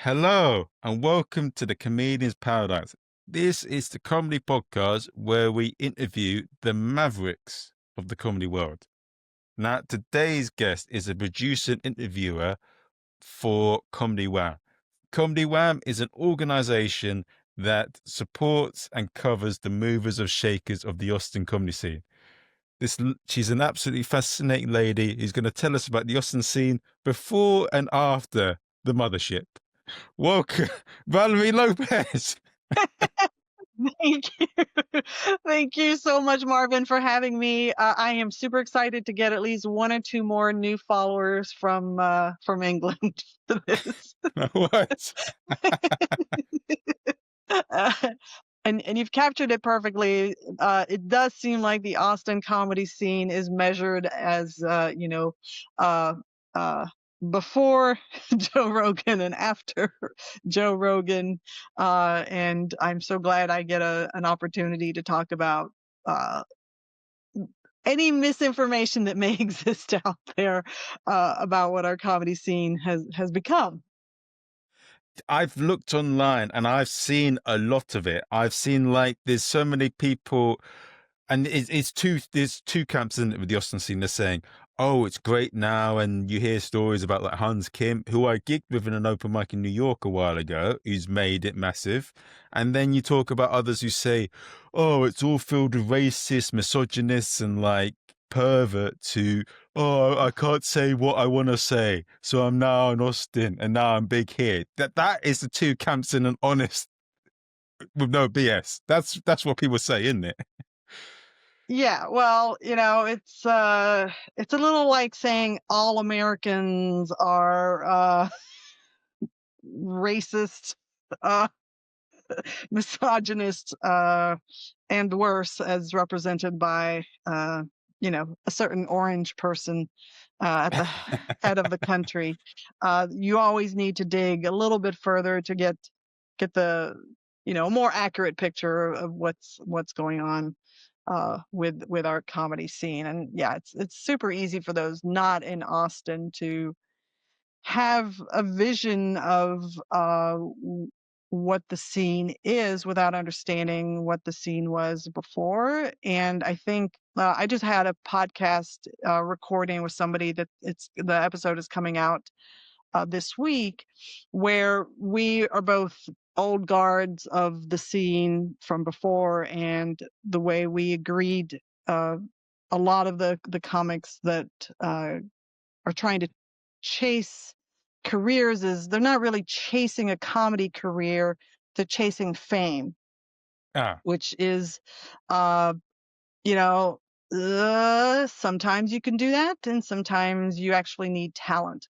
Hello and welcome to the Comedian's Paradise. This is the comedy podcast where we interview the mavericks of the comedy world. Now, today's guest is a producer and interviewer for Comedy Wham. Comedy Wham is an organization that supports and covers the movers of shakers of the Austin comedy scene. She's an absolutely fascinating lady who's going to tell us about the Austin scene before and after the Mothership. Welcome, Valerie Lopez. Thank you. Thank you so much, Marvin, for having me. I am super excited to get at least one or two more new followers from England to this. What? Uh, and you've captured it perfectly. It does seem like the Austin comedy scene is measured as uh, uh, before Joe Rogan and after Joe Rogan. And I'm so glad I get an opportunity to talk about uh, any misinformation that may exist out there about what our comedy scene has become. I've looked online and I've seen a lot of it. I've seen like there's so many people, and there's two camps in it with the Austin scene. They're saying, "Oh, it's great now," and you hear stories about like Hans Kim, who I gigged with in an open mic in New York a while ago, who's made it massive, and then you talk about others who say, "Oh, it's all filled with racists, misogynists, and like perverts who, oh, I can't say what I want to say, so I'm now in Austin and now I'm big here." That is the two camps in an honest, with no BS. That's what people say, isn't it? Yeah, well, it's a little like saying all Americans are racist, uh, misogynist, and worse, as represented by a certain orange person at the head of the country. You always need to dig a little bit further to get the more accurate picture of what's going on with our comedy scene. And yeah, it's super easy for those not in Austin to have a vision of what the scene is without understanding what the scene was before. And I think I just had a podcast recording with somebody that the episode is coming out this week, where we are both old guards of the scene from before, and the way we agreed a lot of the comics that are trying to chase careers is they're not really chasing a comedy career, they're chasing fame, Ah, which is uh you know sometimes you can do that, and sometimes you actually need talent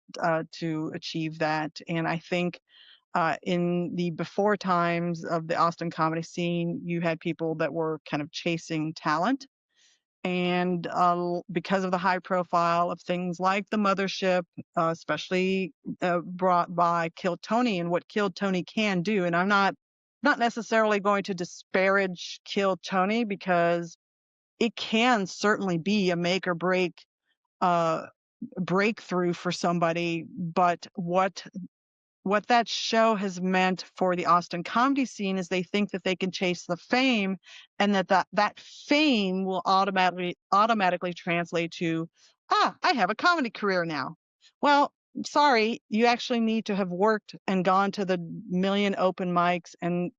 to achieve that. And I think in the before times of the Austin comedy scene, you had people that were kind of chasing talent. And because of the high profile of things like the Mothership, especially brought by Kill Tony and what Kill Tony can do. And I'm not necessarily going to disparage Kill Tony, because it can certainly be a make or break uh, breakthrough for somebody. But what that show has meant for the Austin comedy scene is they think that they can chase the fame, and that fame will automatically translate to, I have a comedy career now. Well, sorry, you actually need to have worked and gone to the million open mics and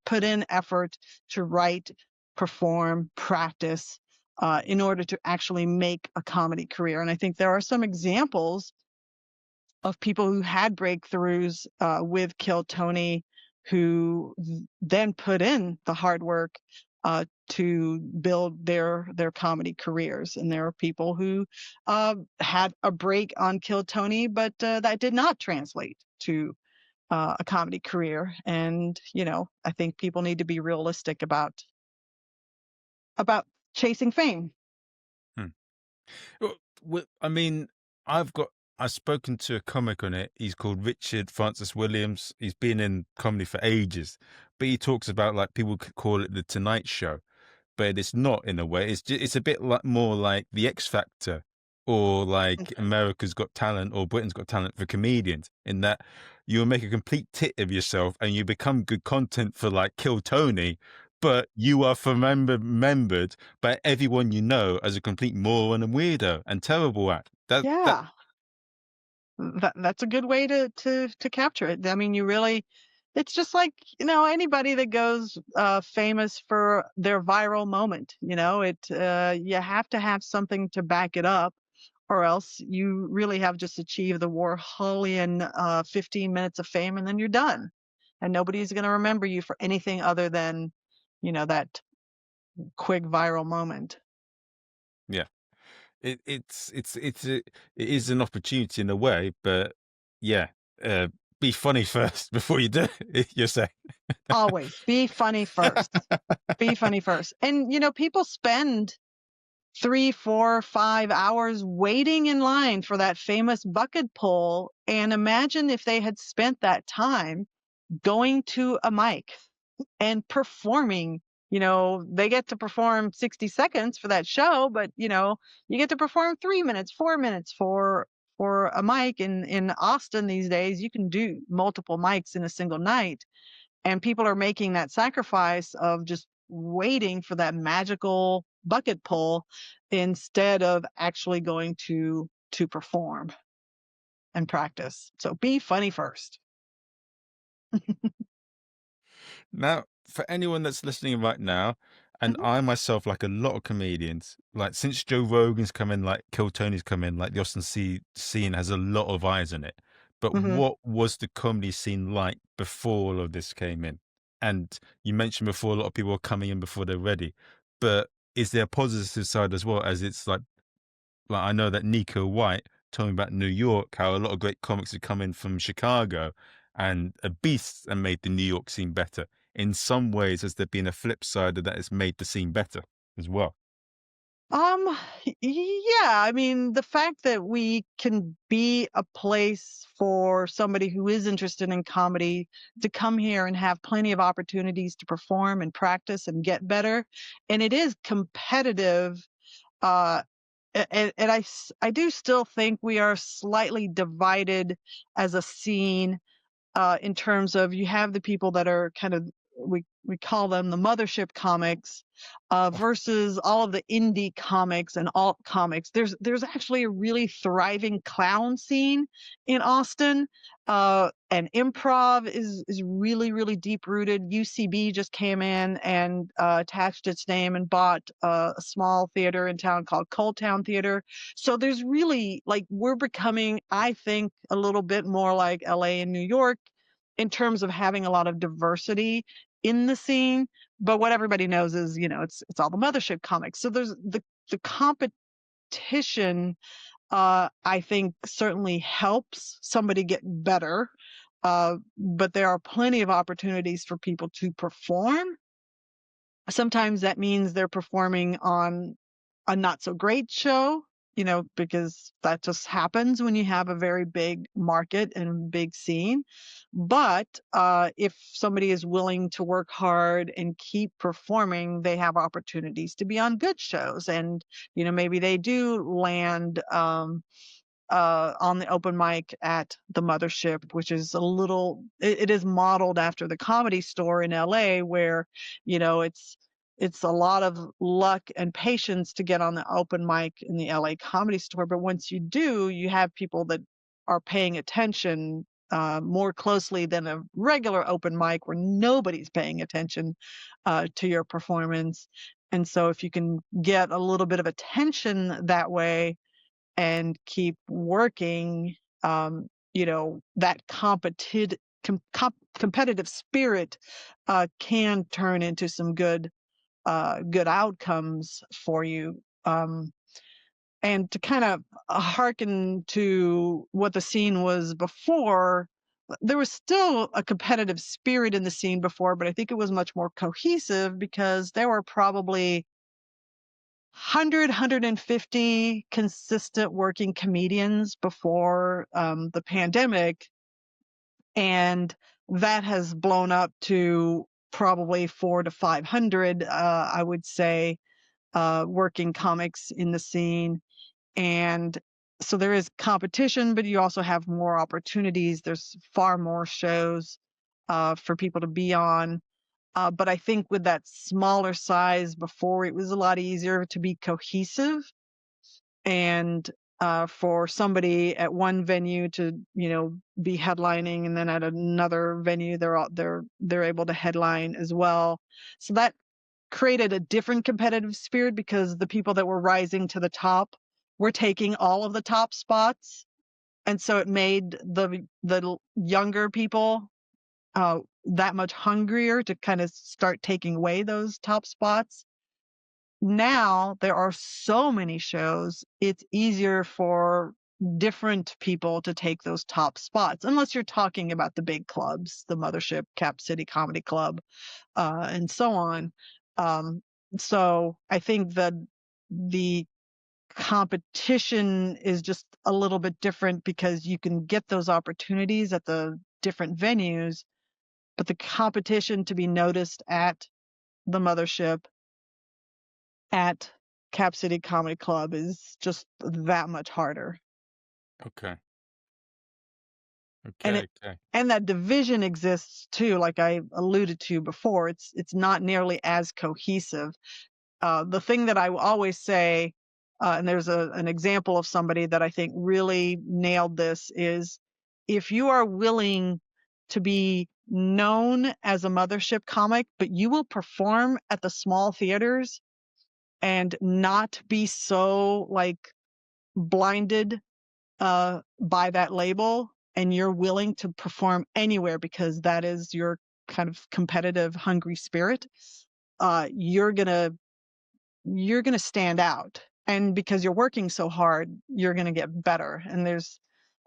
put in effort to write, perform, practice in order to actually make a comedy career. And I think there are some examples of people who had breakthroughs with Kill Tony, who then put in the hard work to build their comedy careers. And there are people who had a break on Kill Tony, but that did not translate to a comedy career. And I think people need to be realistic about chasing fame. hmm. I mean, I've got I've spoken to a comic on it. He's called Richard Francis Williams. He's been in comedy for ages, but he talks about like people could call it the Tonight Show, but it's not in a way. It's a bit like more like the X Factor or like America's Got Talent or Britain's Got Talent for comedians, in that you'll make a complete tit of yourself and you become good content for like Kill Tony, but you are remembered by everyone you know as a complete moron and weirdo and terrible at that. Yeah. That's a good way to capture it. I mean, you really it's just like, anybody that goes famous for their viral moment, you have to have something to back it up, or else you really have just achieved the Warholian 15 minutes of fame and then you're done. And nobody's going to remember you for anything other than, that quick viral moment. Yeah, it is an opportunity in a way, but yeah, uh, be funny first before you do it, you're saying. Always be funny first. Be funny first. And people spend 3, 4, 5 hours waiting in line for that famous bucket pull. And imagine if they had spent that time going to a mic and performing. They get to perform 60 seconds for that show, but you get to perform 3 minutes, 4 minutes for a mic. In Austin these days, you can do multiple mics in a single night, and people are making that sacrifice of just waiting for that magical bucket pull instead of actually going to perform and practice. So be funny first. Now, for anyone that's listening right now, and Mhm, I myself, like a lot of comedians, like since Joe Rogan's come in, like Kill Tony's come in, like the Austin scene has a lot of eyes on it. But mhm. what was the comedy scene like before all of this came in? And you mentioned before a lot of people are coming in before they're ready. But is there a positive side as well, as it's like I know that Nico White told me about New York, how a lot of great comics had come in from Chicago and a beast and made the New York scene better. In some ways, has there been a flip side of that has made the scene better as well? Um, yeah, I mean, the fact that we can be a place for somebody who is interested in comedy to come here and have plenty of opportunities to perform and practice and get better. And it is competitive. Uh, and I do still think we are slightly divided as a scene, in terms of you have the people that are kind of we call them the mothership comics, versus all of the indie comics and alt comics. There's actually a really thriving clown scene in Austin, and improv is really deep rooted. UCB just came in and attached its name and bought a small theater in town called Cold Town Theater. So there's really, like, we're becoming, I think, a little bit more like LA and New York in terms of having a lot of diversity in the scene. But what everybody knows is, it's all the mothership comics. So there's the competition, I think certainly helps somebody get better. But there are plenty of opportunities for people to perform. Sometimes that means they're performing on a not so great show, because that just happens when you have a very big market and big scene. But if somebody is willing to work hard and keep performing, they have opportunities to be on good shows. And, maybe they do land on the open mic at the Mothership, which is it is modeled after the Comedy Store in LA, where, it's a lot of luck and patience to get on the open mic in the LA Comedy Store. But once you do, you have people that are paying attention more closely than a regular open mic where nobody's paying attention to your performance. And so if you can get a little bit of attention that way and keep working, that competitive spirit can turn into some good outcomes for you. And to kind of hearken to what the scene was before, there was still a competitive spirit in the scene before, but I think it was much more cohesive because there were probably 100, consistent working comedians before the pandemic. And that has blown up to probably 400 to 500, I would say, working comics in the scene. And so there is competition, but you also have more opportunities. There's far more shows for people to be on. But I think with that smaller size before, it was a lot easier to be cohesive and for somebody at one venue to be headlining, and then at another venue they're able to headline as well. So that created a different competitive spirit because the people that were rising to the top were taking all of the top spots, and so it made the younger people that much hungrier to kind of start taking away those top spots. Now there are so many shows, it's easier for different people to take those top spots, unless you're talking about the big clubs, the Mothership, Cap City Comedy Club, and so on. Um, so I think that the competition is just a little bit different because you can get those opportunities at the different venues, but the competition to be noticed at the Mothership, at Cap City Comedy Club is just that much harder. Okay. And it Okay. Okay. and that division exists too, like I alluded to before. It's not nearly as cohesive. The thing that I always say, and there's an example of somebody that I think really nailed this, is if you are willing to be known as a Mothership comic, but you will perform at the small theaters and not be so like blinded by that label, and you're willing to perform anywhere because that is your kind of competitive hungry spirit, you're gonna stand out, and because you're working so hard you're gonna get better. And there's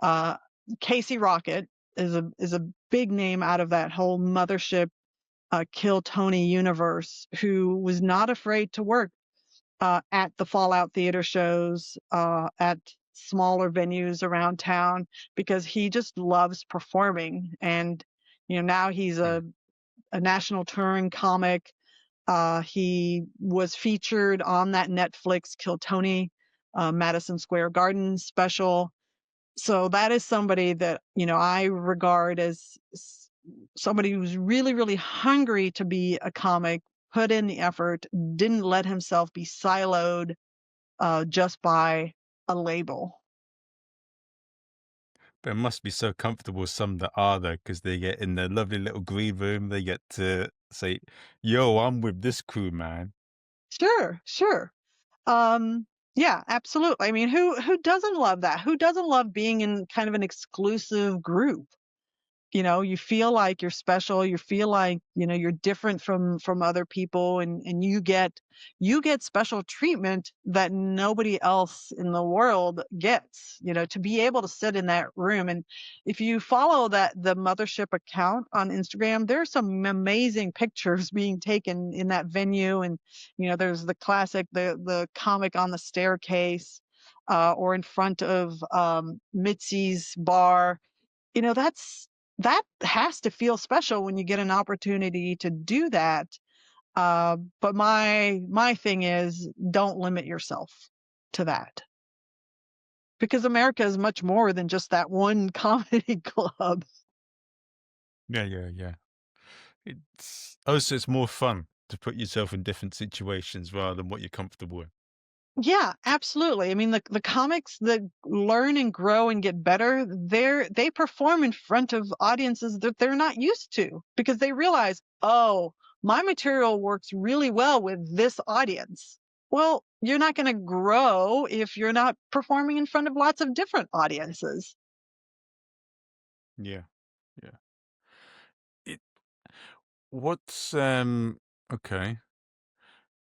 uh Casey Rocket is a big name out of that whole Mothership Kill Tony universe, who was not afraid to work at the Fallout Theater shows, at smaller venues around town, because he just loves performing. And now he's Hmm. a national touring comic. He was featured on that Netflix Kill Tony Madison Square Garden special. So that is somebody that I regard as somebody who's really, really hungry to be a comic, put in the effort, didn't let himself be siloed just by a label. But it must be so comfortable, some that are though, because they get in their lovely little green room. They get to say, "Yo, I'm with this crew, man." Sure, sure. Yeah, absolutely. I mean, who doesn't love that? Who doesn't love being in kind of an exclusive group? You feel like you're special, you feel like you're different from other people, and you get special treatment that nobody else in the world gets, to be able to sit in that room. And if you follow the Mothership account on Instagram, there's some amazing pictures being taken in that venue. And there's the classic, the comic on the staircase, or in front of Mitzi's bar. That has to feel special when you get an opportunity to do that. But my thing is, don't limit yourself to that, because America is much more than just that one comedy club. Yeah, yeah, yeah. It's also it's more fun to put yourself in different situations rather than what you're comfortable with. Yeah, absolutely. I mean, the comics that learn and grow and get better, they perform in front of audiences that they're not used to, because they realize, oh, my material works really well with this audience. Well, you're not going to grow if you're not performing in front of lots of different audiences. Yeah, yeah. It what's okay.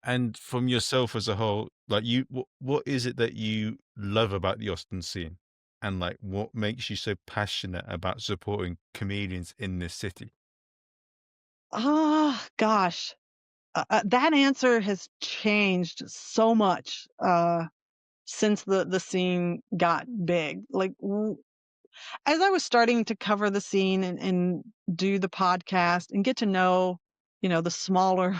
And from yourself as a whole, like what is it that you love about the Austin scene? And like what makes you so passionate about supporting comedians in this city? Ah, gosh, that answer has changed so much since the scene got big. Like, as I was starting to cover the scene and do the podcast and get to know, the smaller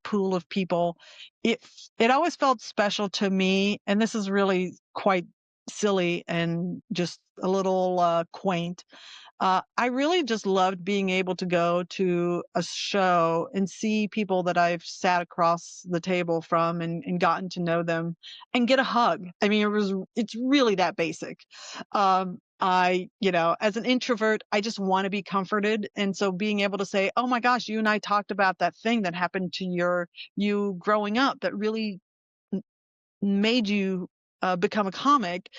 pool of people. It it always felt special to me, and this is really quite silly and just a little quaint. I really just loved being able to go to a show and see people that I've sat across the table from and gotten to know them and get a hug. I mean, it's really that basic. As an introvert, I just want to be comforted. And so being able to say, oh my gosh, you and I talked about that thing that happened to you growing up that really made you become a comic.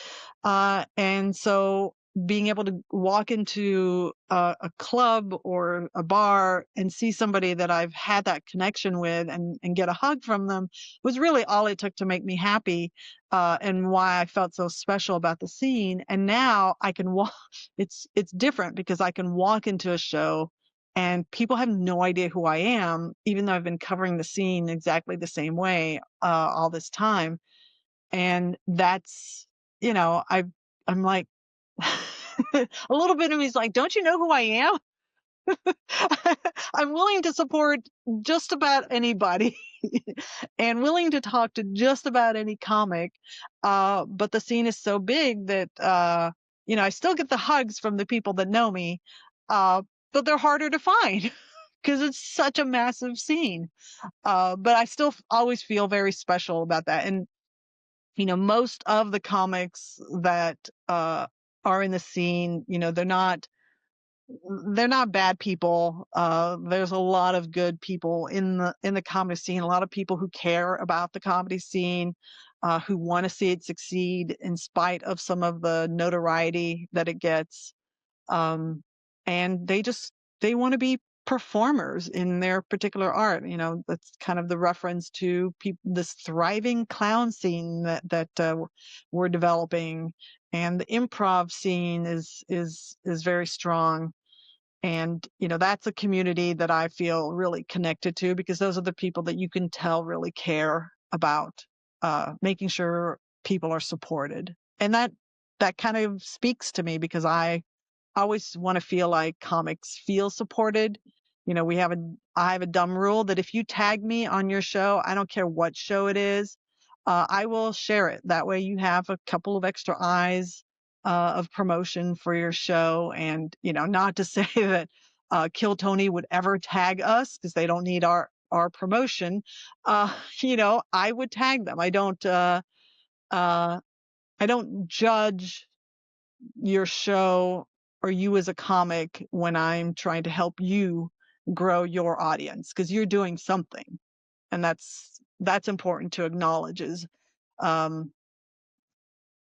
And so being able to walk into a club or a bar and see somebody that I've had that connection with and get a hug from them was really all it took to make me happy, and why I felt so special about the scene. And now I can walk, it's different because I can walk into a show and people have no idea who I am, even though I've been covering the scene exactly the same way all this time. And that's, I'm like, a little bit of me's like, don't you know who I am? I'm willing to support just about anybody and willing to talk to just about any comic. But the scene is so big that, I still get the hugs from the people that know me, uh, but they're harder to find because it's such a massive scene. But I still always feel very special about that. And most of the comics that are in the scene, they're not bad people. There's a lot of good people in the comedy scene. A lot of people who care about the comedy scene, who want to see it succeed in spite of some of the notoriety that it gets. um, and they want to be performers in their particular art. That's kind of the reference to this thriving clown scene that we're developing, and the improv scene is very strong. And that's a community that I feel really connected to, because those are the people that you can tell really care about making sure people are supported. And that kind of speaks to me, because I always want to feel like comics feel supported. I have a dumb rule that if you tag me on your show, I don't care what show it is, I will share it. That way you have a couple of extra eyes of promotion for your show. And, not to say that Kill Tony would ever tag us, because they don't need our promotion. I would tag them. I don't judge your show or you as a comic when I'm trying to help you grow your audience, because you're doing something, and that's important to acknowledge. Is um,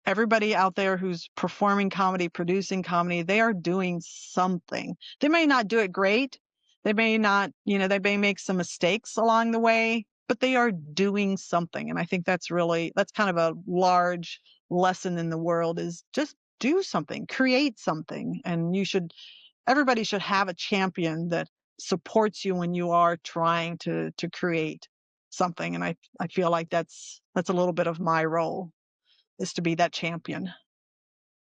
everybody out there who's performing comedy, producing comedy, they are doing something. They may not do it great. They may not, they may make some mistakes along the way, but they are doing something. And I think that's kind of a large lesson in the world, is just do something, create something. And everybody should have a champion that supports you when you are trying to create something. And I feel like that's a little bit of my role, is to be that champion.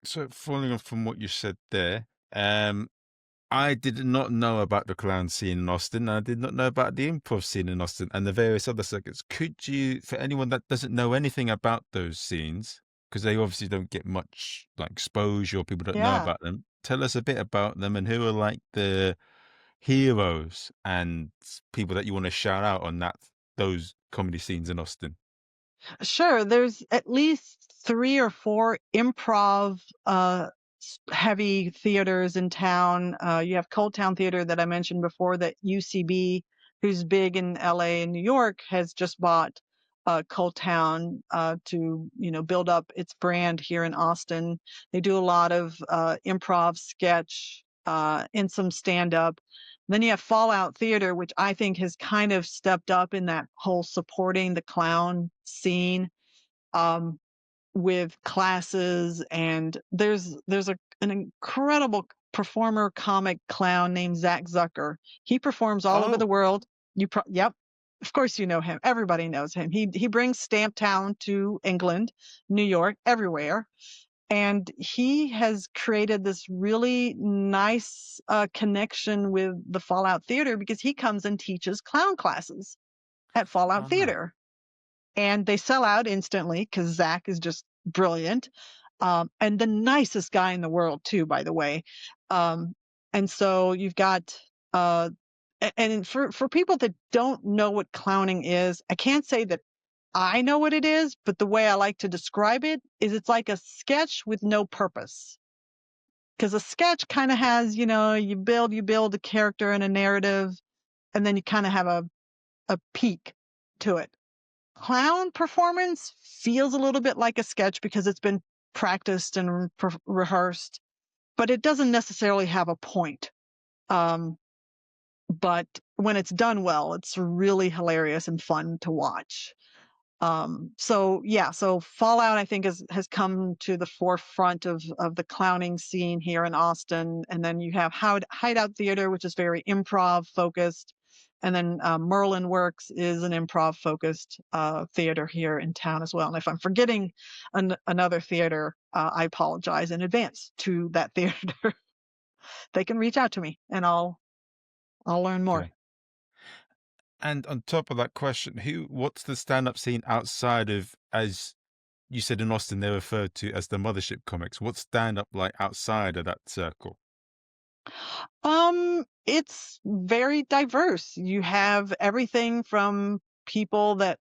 So, following on from what you said there, I did not know about the clown scene in Austin. I did not know about the improv scene in Austin and the various other circuits. Could you, for anyone that doesn't know anything about those scenes, because they obviously don't get much like exposure or people don't know Yeah. about them, tell us a bit about them and who are like the heroes and people that you want to shout out on those comedy scenes in Austin? Sure. There's at least three or four improv heavy theaters in town. You have Cold Town Theater that I mentioned before, that UCB, who's big in LA and New York, has just bought Cold Town to build up its brand here in Austin. They do a lot of improv, sketch, and some stand up. Then you have Fallout Theater, which I think has kind of stepped up in that whole supporting the clown scene. Um, with classes, and there's an incredible performer, comic clown named Zach Zucker. He performs all over the Oh, world. Yep, of course you know him. Everybody knows him. He brings Stamp Town to England, New York, everywhere. And he has created this really nice connection with the Fallout Theater, because he comes and teaches clown classes. at Fallout Oh no. Theater, and they sell out instantly because Zach is just brilliant, and the nicest guy in the world too, by the way. Um, and so you've got, uh, and for people that don't know what clowning is, I can't say that I know what it is, but the way I like to describe it is it's like a sketch with no purpose. Because a sketch kind of has, you build a character and a narrative, and then you kind of have a peak to it. Clown performance feels a little bit like a sketch because it's been practiced and rehearsed, but it doesn't necessarily have a point. Um, but when it's done well, it's really hilarious and fun to watch. So yeah, so Fallout I think has come to the forefront of the clowning scene here in Austin, and then you have Hideout Theater, which is very improv focused, and then Merlin Works is an improv focused theater here in town as well. And if I'm forgetting another theater, I apologize in advance to that theater. They can reach out to me, and I'll learn more. Okay. And on top of that question, what's the stand-up scene outside of, as you said in Austin, they're referred to as the Mothership comics. What's stand-up like outside of that circle? It's very diverse. You have everything from people that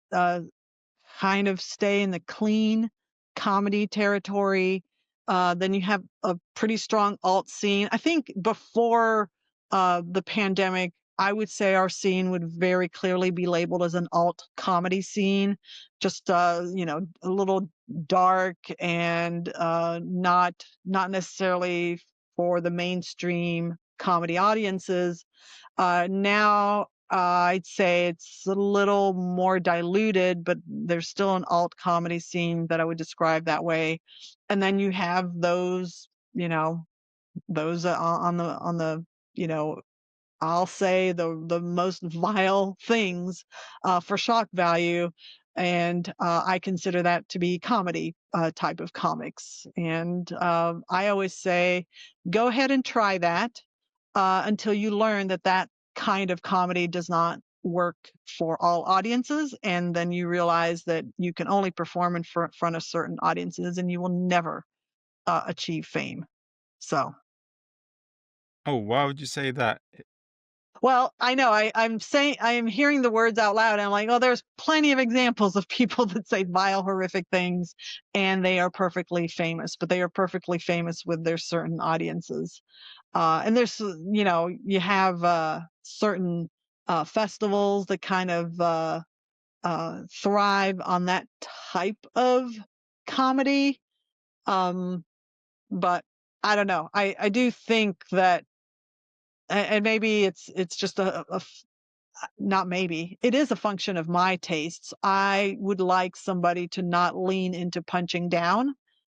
kind of stay in the clean comedy territory. Then you have a pretty strong alt scene. I think before the pandemic, I would say our scene would very clearly be labeled as an alt comedy scene, just a little dark and not necessarily for the mainstream comedy audiences. Now I'd say it's a little more diluted, but there's still an alt comedy scene that I would describe that way. And then you have those on the, you know, I'll say the most vile things for shock value. And I consider that to be comedy type of comics. And I always say, go ahead and try that until you learn that that kind of comedy does not work for all audiences. And then you realize that you can only perform in front of certain audiences and you will never achieve fame. So. Oh, why would you say that? Well, I know I'm saying I am hearing the words out loud. And I'm like, oh, there's plenty of examples of people that say vile, horrific things, and they are perfectly famous. But they are perfectly famous with their certain audiences. And there's, you have certain festivals that kind of thrive on that type of comedy. Um, but I don't know. I do think that, and maybe it's just not maybe, it is a function of my tastes. I would like somebody to not lean into punching down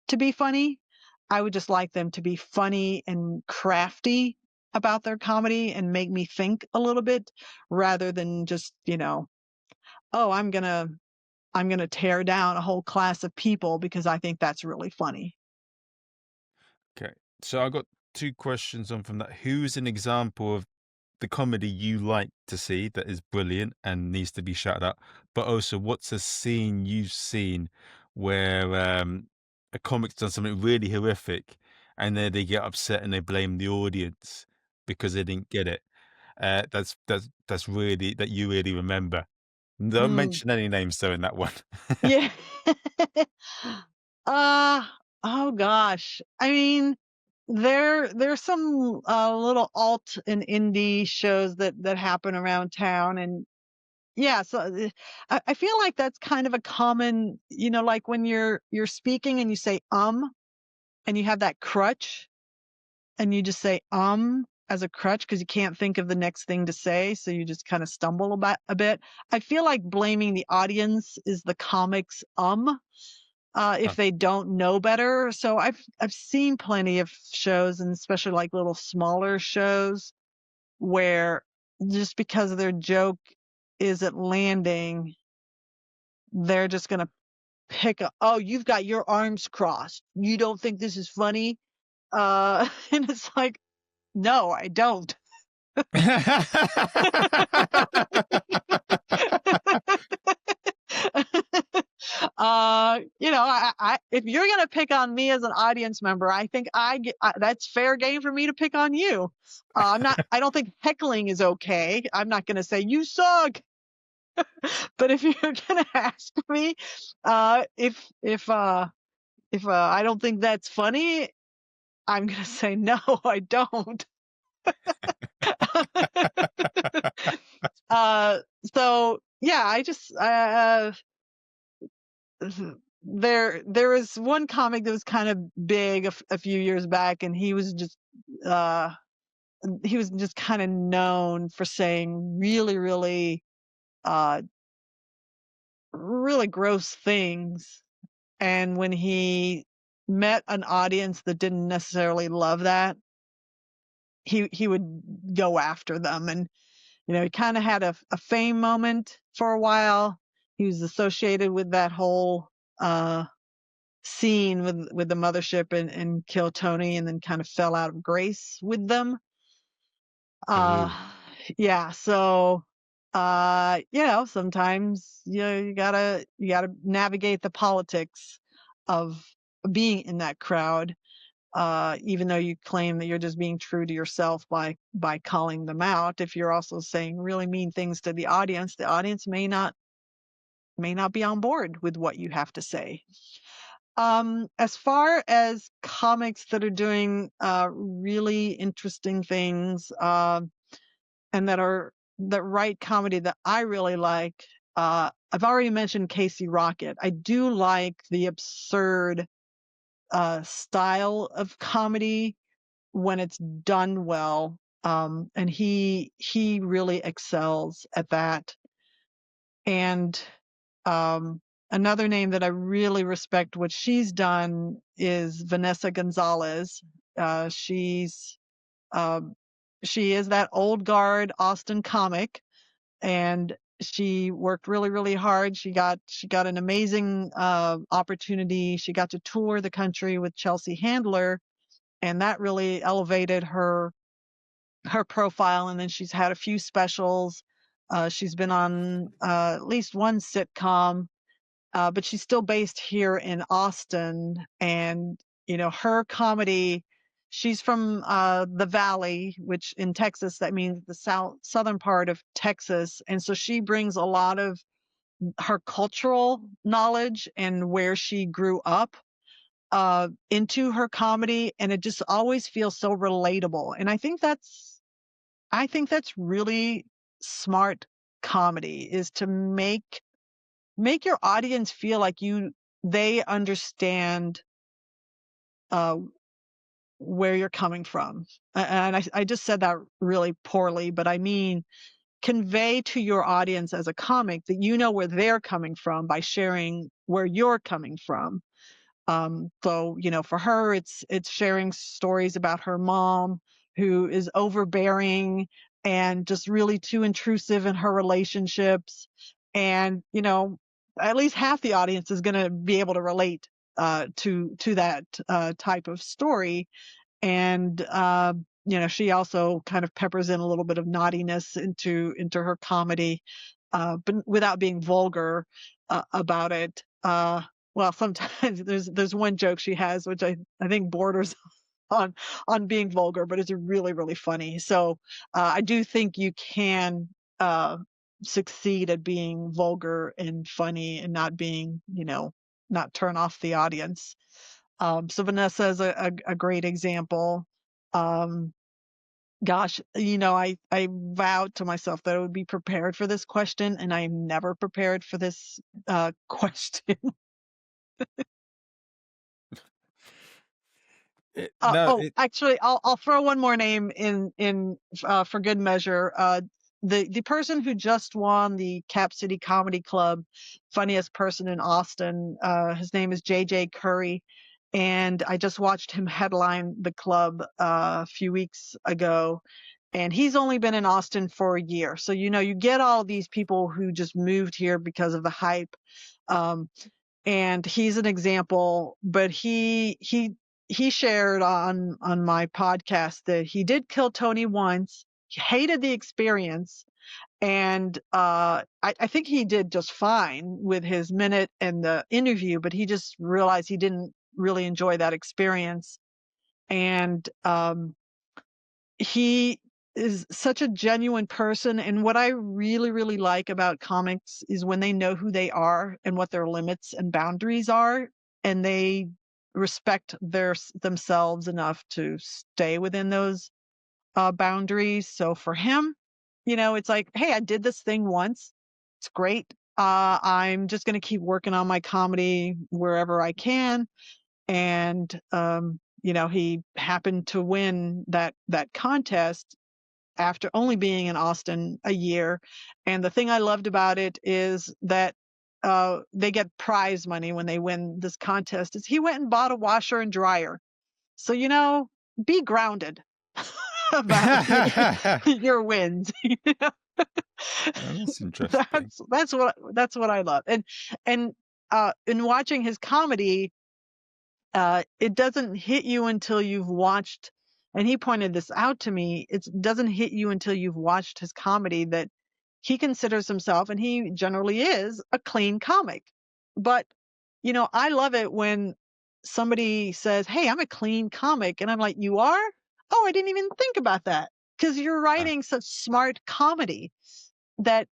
to be funny. I would just like them to be funny and crafty about their comedy and make me think a little bit rather than just, oh, I'm going to tear down a whole class of people because I think that's really funny. Okay. So I got two questions on from that. Who's an example of the comedy you like to see that is brilliant and needs to be shouted out? But also, what's a scene you've seen where a comic's done something really horrific and then they get upset and they blame the audience because they didn't get it? That's really that you really remember. Don't Mm, mention any names though in that one. yeah. uh oh gosh. I mean, there's some little alt and indie shows that happen around town, and yeah, so I feel like that's kind of a common, like when you're speaking and you say and you have that crutch and you just say as a crutch because you can't think of the next thing to say, so you just kind of stumble about a bit. I feel like blaming the audience is the comics if Oh, they don't know better. So I've seen plenty of shows, and especially like little smaller shows where just because their joke isn't landing, they're just gonna oh, you've got your arms crossed. You don't think this is funny? And it's like, no, I don't. If you're gonna pick on me as an audience member, I think that's fair game for me to pick on you. I don't think heckling is okay. I'm not gonna say you suck, but if you're gonna ask me, if I don't think that's funny, I'm gonna say no, I don't. uh, so yeah, there was one comic that was kind of big a few years back, and uh he was just kind of known for saying uh really gross things. And when he met an audience that didn't necessarily love that, he would go after them. And he kind of had a fame moment for a while. He was associated with that whole uh scene with the Mothership and Kill Tony, and then kind of fell out of grace with them. Uh Oh, yeah, so sometimes you gotta navigate the politics of being in that crowd, even though you claim that you're just being true to yourself by calling them out. If you're also saying really mean things to the audience may not be on board with what you have to say. As far as comics that are doing really interesting things, and that write comedy that I really like, I've already mentioned Casey Rocket. I do like the absurd style of comedy when it's done well, and he really excels at that. And um, another name that I really respect what she's done is Vanessa Gonzalez. She's she is that old guard Austin comic, and she worked really, really hard. She got an amazing opportunity. She got to tour the country with Chelsea Handler, and that really elevated her profile. And then she's had a few specials. She's been on at least one sitcom, but she's still based here in Austin. And her comedy. She's from the Valley, which in Texas that means the southern part of Texas, and so she brings a lot of her cultural knowledge and where she grew up into her comedy, and it just always feels so relatable. And I think that's really smart comedy, is to make your audience feel like they understand uh, where you're coming from. And I just said that really poorly, but I mean, convey to your audience as a comic that you know where they're coming from by sharing where you're coming from. So for her, it's sharing stories about her mom, who is overbearing and just really too intrusive in her relationships. And at least half the audience is going to be able to relate to that type of story. And she also kind of peppers in a little bit of naughtiness into her comedy, but without being vulgar about it. Well, sometimes there's one joke she has which I think borders on being vulgar, but it's really, really funny. So I do think you can uh, succeed at being vulgar and funny and not turn off the audience. So Vanessa is a great example. Um, gosh, I vowed to myself that I would be prepared for this question, and I am never prepared for this question. no, Oh, actually, I'll throw one more name in for good measure. The person who just won the Cap City Comedy Club funniest person in Austin, his name is JJ Curry, and I just watched him headline the club a few weeks ago. And he's only been in Austin for a year, so you get all these people who just moved here because of the hype. Um, and he's an example, but he shared on my podcast that he did Kill Tony once. hated the experience. And I think he did just fine with his minute and the interview, but he just realized he didn't really enjoy that experience. And he is such a genuine person. And what I really, really like about comics is when they know who they are and what their limits and boundaries are, and they respect themselves enough to stay within those boundaries. So for him, it's like, hey, I did this thing once. It's great. I'm just going to keep working on my comedy wherever I can. And, he happened to win that contest after only being in Austin a year. And the thing I loved about it is that they get prize money when they win this contest. Is he went and bought a washer and dryer. So, be grounded about your wins. Oh, that's interesting. That's what I love. And in watching his comedy, it doesn't hit you until you've watched, and he pointed this out to me, it doesn't hit you until you've watched his comedy that he considers himself, and he generally is, a clean comic. But, I love it when somebody says, "Hey, I'm a clean comic." And I'm like, "You are? Oh, I didn't even think about that." Because you're Uh, writing such smart comedy that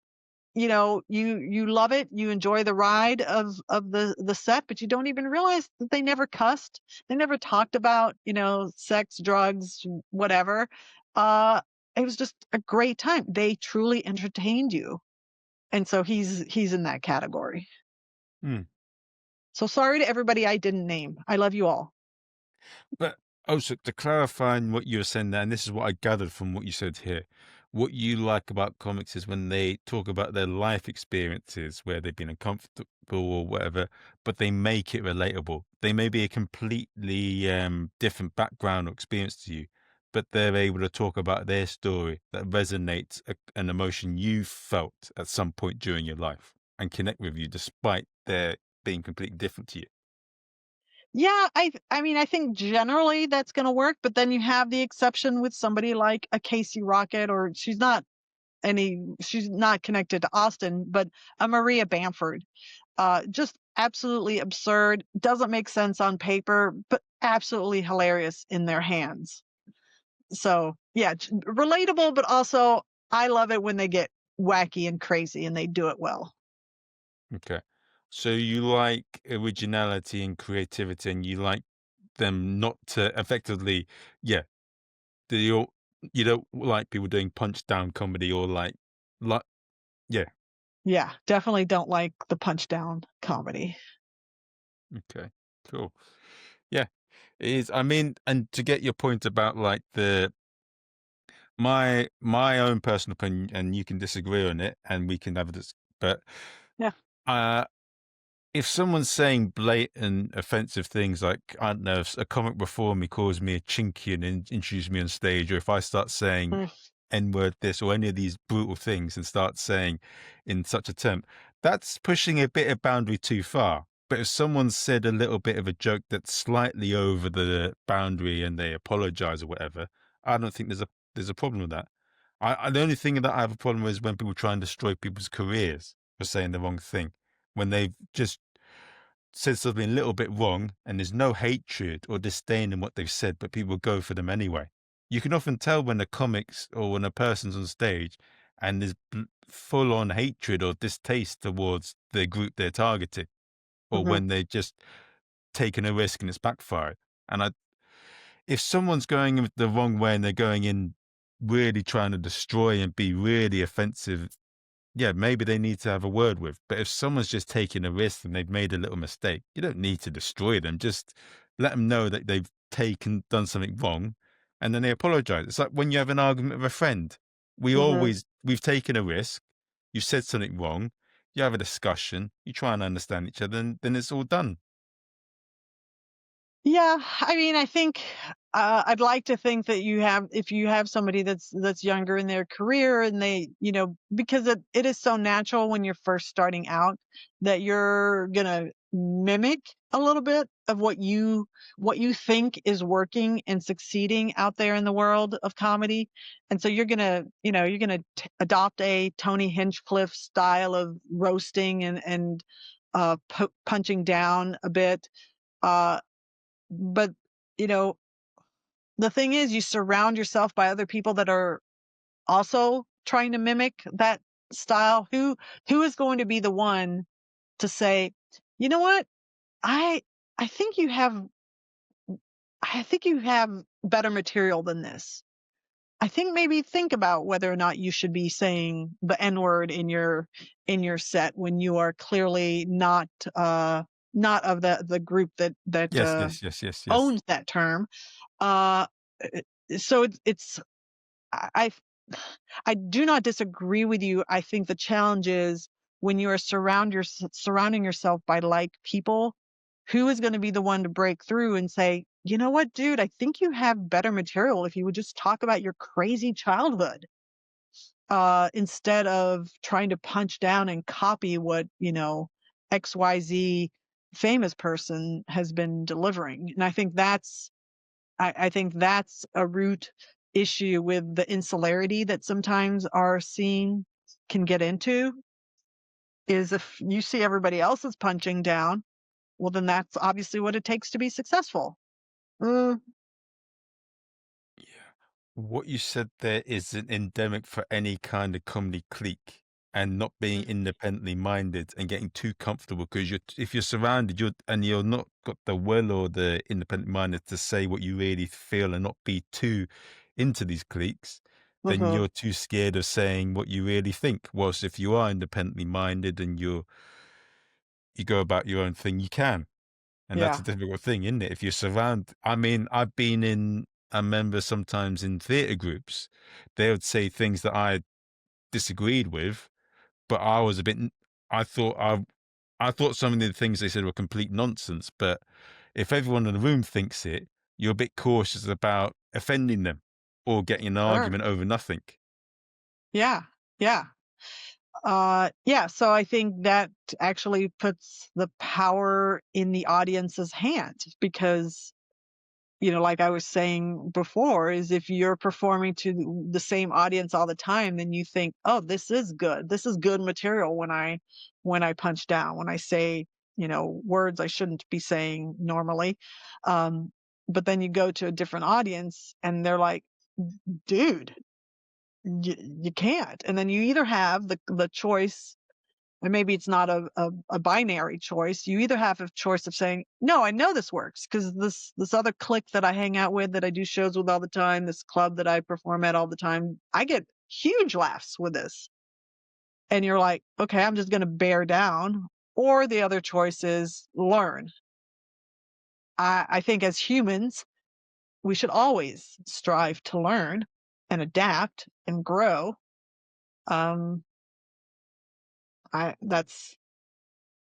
you love it, you enjoy the ride of the set, but you don't even realize that they never cussed, they never talked about sex, drugs, whatever. uh it was just a great time. They truly entertained you, and so he's in that category. hmm. So sorry to everybody I didn't name. I love you all. But also to clarify on what you were saying there, and this is what I gathered from what you said here. What you like about comics is when they talk about their life experiences where they've been uncomfortable or whatever, but they make it relatable. They may be a completely different background or experience to you, but they're able to talk about their story that resonates an emotion you felt at some point during your life and connect with you despite their being completely different to you. Yeah, I mean, I think generally that's going to work, but then you have the exception with somebody like a Casey Rocket, or she's not connected to Austin, but a Maria Bamford. Just absolutely absurd, doesn't make sense on paper, but absolutely hilarious in their hands. So yeah, relatable, but also I love it when they get wacky and crazy and they do it well. Okay. So you like originality and creativity, and you like them not to effectively, yeah. Do you don't like people doing punch down comedy or like, yeah. Yeah, definitely don't like the punch down comedy. Okay, cool. Yeah, it is. I mean, and to get your point about like my own personal opinion, and you can disagree on it, and we can have this, but Yeah. uh if someone's saying blatant offensive things like, I don't know, if a comic before me calls me a chinky and introduces me on stage, or if I start saying Mm. N-word this or any of these brutal things and start saying in such a term, that's pushing a bit of boundary too far. But if someone said a little bit of a joke that's slightly over the boundary and they apologize or whatever, I don't think there's a problem with that. The only thing that I have a problem with is when people try and destroy people's careers for saying the wrong thing when they've just said something a little bit wrong and there's no hatred or disdain in what they've said, but people go for them anyway. You can often tell when a comics or when a person's on stage and there's full on hatred or distaste towards the group they're targeting, or Hmm. when they're just taking a risk and it's backfired. And if someone's going in the wrong way and they're going in really trying to destroy and be really offensive, yeah, maybe they need to have a word with. But if someone's just taking a risk and they've made a little mistake, you don't need to destroy them. Just let them know that they've done something wrong, and then they apologize. It's like when you have an argument with a friend. Hmm. We've taken a risk. You said something wrong. You have a discussion. You try and understand each other, and then it's all done. Yeah, I mean, I think I'd like to think that if you have somebody that's younger in their career, and they, because it is so natural when you're first starting out that you're gonna mimic a little bit of what you think is working and succeeding out there in the world of comedy. And so you're gonna, you're gonna adopt a Tony Hinchcliffe style of roasting and punching down a bit. But you know, the thing is, you surround yourself by other people that are also trying to mimic that style. Who is going to be the one to say, you know what? I I think you have I think you have better material than this. I think maybe think about whether or not you should be saying the N word in your set when you are clearly not of the group that Yes, yes, yes, yes, yes. owns that term. Uh, so it's I I do not disagree with you. I think the challenge is when you are surrounding yourself by like people, who is going to be the one to break through and say, you know what, dude, I think you have better material if you would just talk about your crazy childhood, instead of trying to punch down and copy what, XYZ famous person has been delivering. And I think that's a root issue with the insularity that sometimes our scene can get into, is if you see everybody else is punching down, well, then that's obviously what it takes to be successful. Mm, Yeah. What you said there is an endemic for any kind of comedy clique and not being mm, independently minded and getting too comfortable because if you're surrounded you're not got the will or the independent minded to say what you really feel and not be too into these cliques, then mhm, you're too scared of saying what you really think. Whilst if you are independently minded and you go about your own thing, you can. And that's yeah, a difficult thing, isn't it? If you're I mean, I've been in a member sometimes in theatre groups. They would say things that I disagreed with, but I was a bit. I thought I thought some of the things they said were complete nonsense. But if everyone in the room thinks it, you're a bit cautious about offending them or getting an sure. argument over nothing. Yeah, yeah. Yeah, so I think that actually puts the power in the audience's hand because, like I was saying before, is if you're performing to the same audience all the time, then you think, "Oh, this is good. This is good material when I punch down, when I say, words I shouldn't be saying normally." Um, but then you go to a different audience and they're like, "Dude, you can't." And then you either have the choice, and maybe it's not a binary choice. You either have a choice of saying, "No, I know this works because this other clique that I hang out with, that I do shows with all the time, this club that I perform at all the time, I get huge laughs with this." And you're like, "Okay, I'm just going to bear down." Or the other choice is learn. I think as humans, we should always strive to learn and adapt and grow. Um, I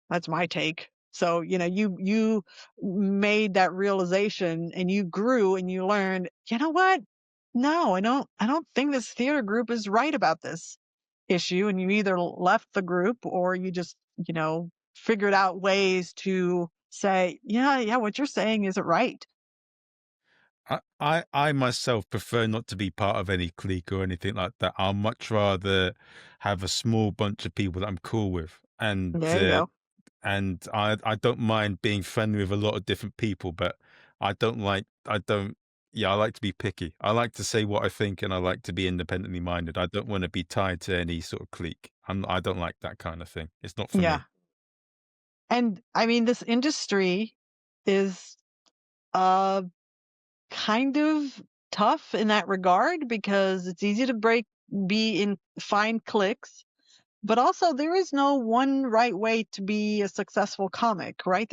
That's my take. So, you made that realization and you grew and you learned, you know what? No, I don't think this theater group is right about this issue. And you either left the group or you just, figured out ways to say, yeah, yeah, what you're saying isn't right. I myself prefer not to be part of any clique or anything like that. I'll much rather have a small bunch of people that I'm cool with, There you go. and I don't mind being friendly with a lot of different people, but I don't yeah, I like to be picky. I like to say what I think and I like to be independently minded. I don't want to be tied to any sort of clique. I don't like that kind of thing. It's not for Yeah. me. And I mean, this industry is uh kind of tough in that regard because it's easy to be in find clicks. But also, there is no one right way to be a successful comic, right?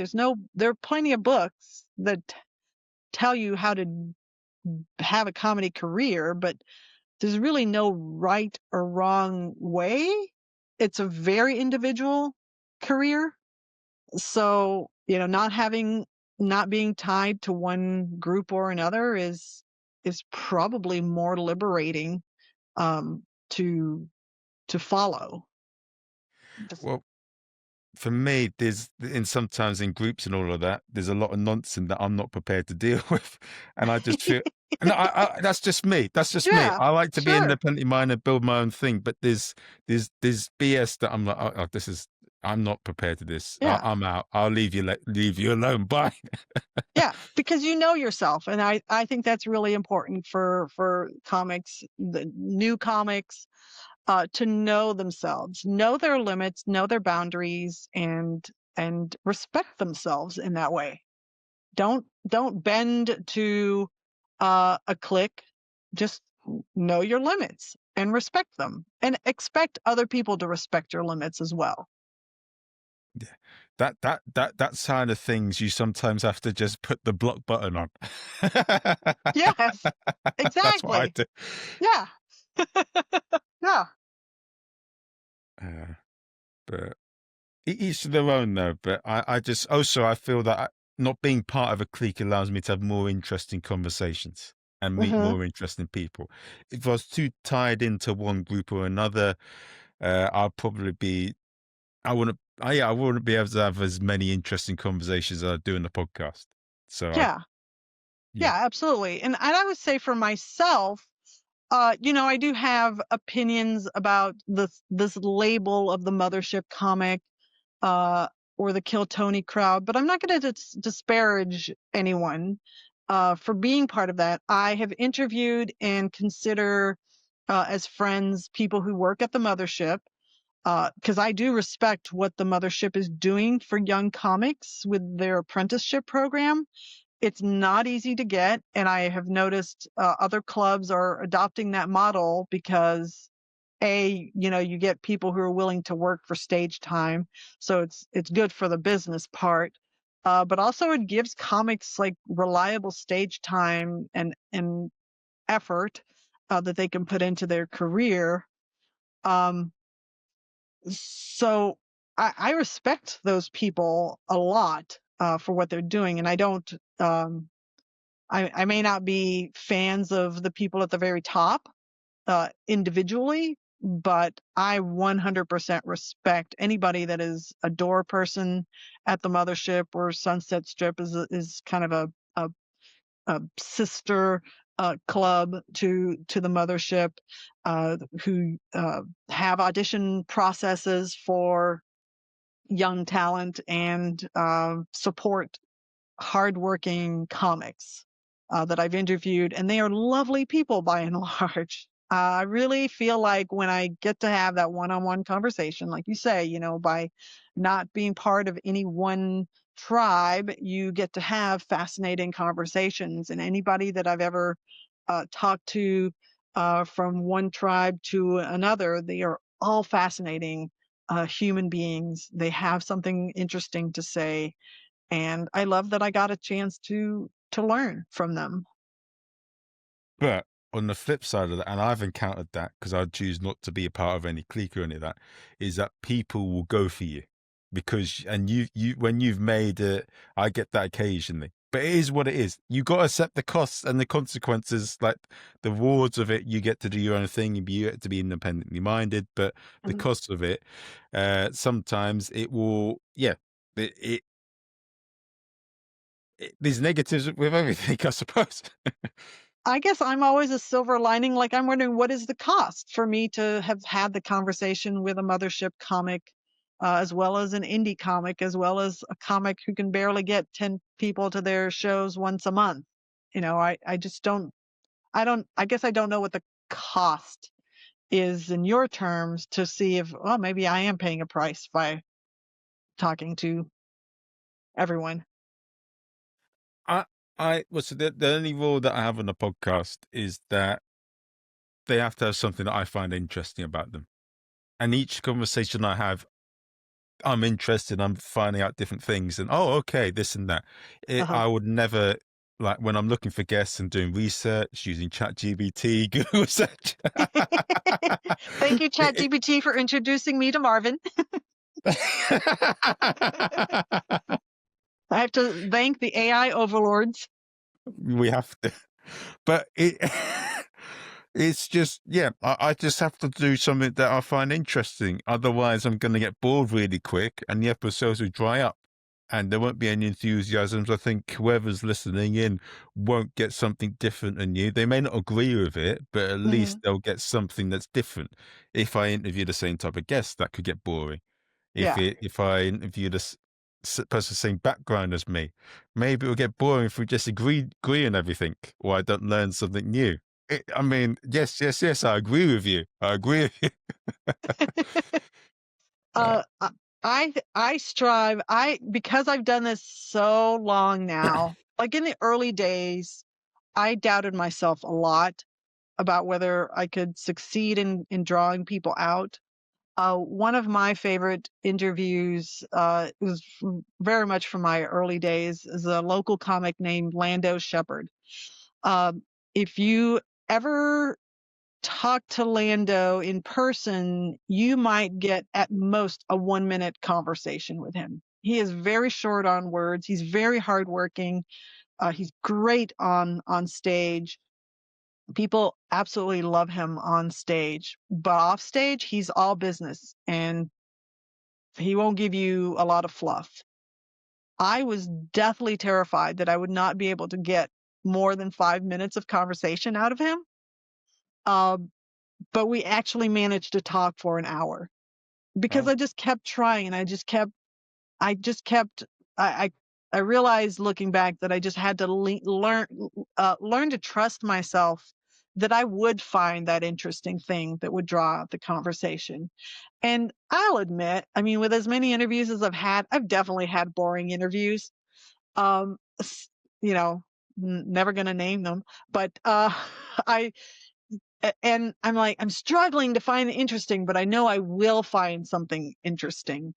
There are plenty of books that tell you how to have a comedy career, but there's really no right or wrong way. It's a very individual career. So, not being tied to one group or another is probably more liberating, um, to follow. Just Well, for me, there's and sometimes in groups and all of that, there's a lot of nonsense that I'm not prepared to deal with, and I just feel. And that's just me. That's just me. Yeah, I like to be sure. independently minded, build my own thing. But there's BS that I'm like, this is. I'm not prepared to this. Yeah. I'm out. I'll leave you alone. Bye. Yeah, because you know yourself, and I think that's really important for comics, the new comics, to know themselves, know their limits, know their boundaries, and respect themselves in that way. Don't bend to a clique. Just know your limits and respect them, and expect other people to respect your limits as well. Yeah. That side of things you sometimes have to just put the block button on. Yes, That's what I exactly. do. Yeah, yeah. Uh, but each to their own though. But I just also I feel that not being part of a clique allows me to have more interesting conversations and meet Hmm. more interesting people. If I was too tied into one group or another, I'll probably be I wouldn't be able to have as many interesting conversations as I do in the podcast. So I Yeah. yeah. Yeah, absolutely. And I would say for myself, I do have opinions about this label of the Mothership comic, uh, or the Kill Tony crowd, but I'm not going to disparage anyone for being part of that. I have interviewed and consider as friends people who work at the Mothership, because I do respect what the Mothership is doing for young comics with their apprenticeship program. It's not easy to get, and I have noticed other clubs are adopting that model because you get people who are willing to work for stage time, so it's good for the business part. But also it gives comics like reliable stage time and effort that they can put into their career. Um, so I respect those people a lot for what they're doing, and I don't. I may not be fans of the people at the very top individually, but I 100% respect anybody that is a door person at the Mothership, or Sunset Strip is kind of a sister club to the Mothership, who have audition processes for young talent and support hardworking comics that I've interviewed, and they are lovely people by and large. I really feel like when I get to have that one-on-one conversation, like you say, by not being part of any one tribe, you get to have fascinating conversations. And anybody that I've ever talked to from one tribe to another, they are all fascinating human beings. They have something interesting to say, and I love that I got a chance to learn from them. But on the flip side of that, and I've encountered that because I choose not to be a part of any clique or any of that, is that people will go for you because, and you, when you've made it, I get that occasionally, but it is what it is. You got to accept the costs and the consequences, like the rewards of it. You get to do your own thing and you get to be independently minded, but the Mhm. cost of it, sometimes it will, yeah, it, there's negatives with everything, I suppose. I guess I'm always a silver lining. Like, I'm wondering, what is the cost for me to have had the conversation with a Mothership comic, as well as an indie comic, as well as a comic who can barely get 10 people to their shows once a month? I just don't, I guess I don't know what the cost is in your terms to see if, well, maybe I am paying a price by talking to everyone. I well, so the only rule that I have on the podcast is that they have to have something that I find interesting about them. And each conversation I have, I'm interested. I'm finding out different things, and oh, okay, this and that. Uh-huh. I would never like when I'm looking for guests and doing research using ChatGPT, Google search. Thank you, It- ChatGPT, for introducing me to Marvin. I have to thank the AI overlords. we have to, but it It's just, yeah, I just have to do something that I find interesting. Otherwise, I'm going to get bored really quick and the episodes will dry up and there won't be any enthusiasms. I think whoever's listening in won't get something different and new. They may not agree with it, but at least Mhm. they'll get something that's different. If I interview the same type of guest, that could get boring. Yeah. If I interview person same background as me, maybe it'll get boring if we just agree on everything, or I don't learn something new. I mean, yes, yes, yes, I agree with you. I agree with you. Uh, Uh, I I strive because I've done this so long now, like, in the early days, I doubted myself a lot about whether I could succeed in drawing people out. One of my favorite interviews, was very much from my early days, is a local comic named Lando Shepherd. Um, if you ever talk to Lando in person, you might get at most a 1 minute conversation with him. He is very short on words. He's very hardworking. He's great on stage. People absolutely love him on stage, but off stage, he's all business and he won't give you a lot of fluff. I was deathly terrified that I would not be able to get more than 5 minutes of conversation out of him. Um, but we actually managed to talk for an hour because oh, I just kept trying and I just kept, I, I, I realized looking back that I just had to learn to trust myself that I would find that interesting thing that would draw out the conversation. And I'll admit, I mean, with as many interviews as I've had, I've definitely had boring interviews. Um, s- you know, never gonna name them, but I and I'm like, I'm struggling to find it interesting, but I know I will find something interesting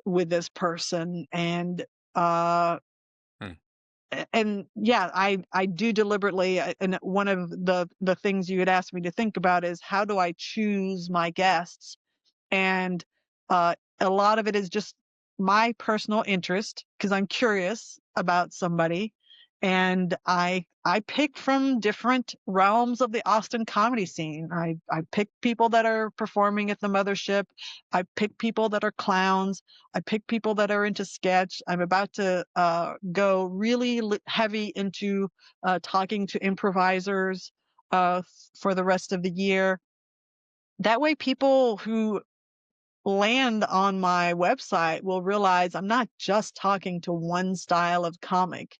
with this person, uh, hmm. and yeah, I do deliberately. And one of the things you had asked me to think about is how do I choose my guests, and a lot of it is just my personal interest because I'm curious about somebody, and I pick from different realms of the Austin comedy scene. I pick people that are performing at the Mothership. I pick people that are clowns. I pick people that are into sketch. I'm about to go really heavy into talking to improvisers for the rest of the year. That way, people who land on my website will realize I'm not just talking to one style of comic.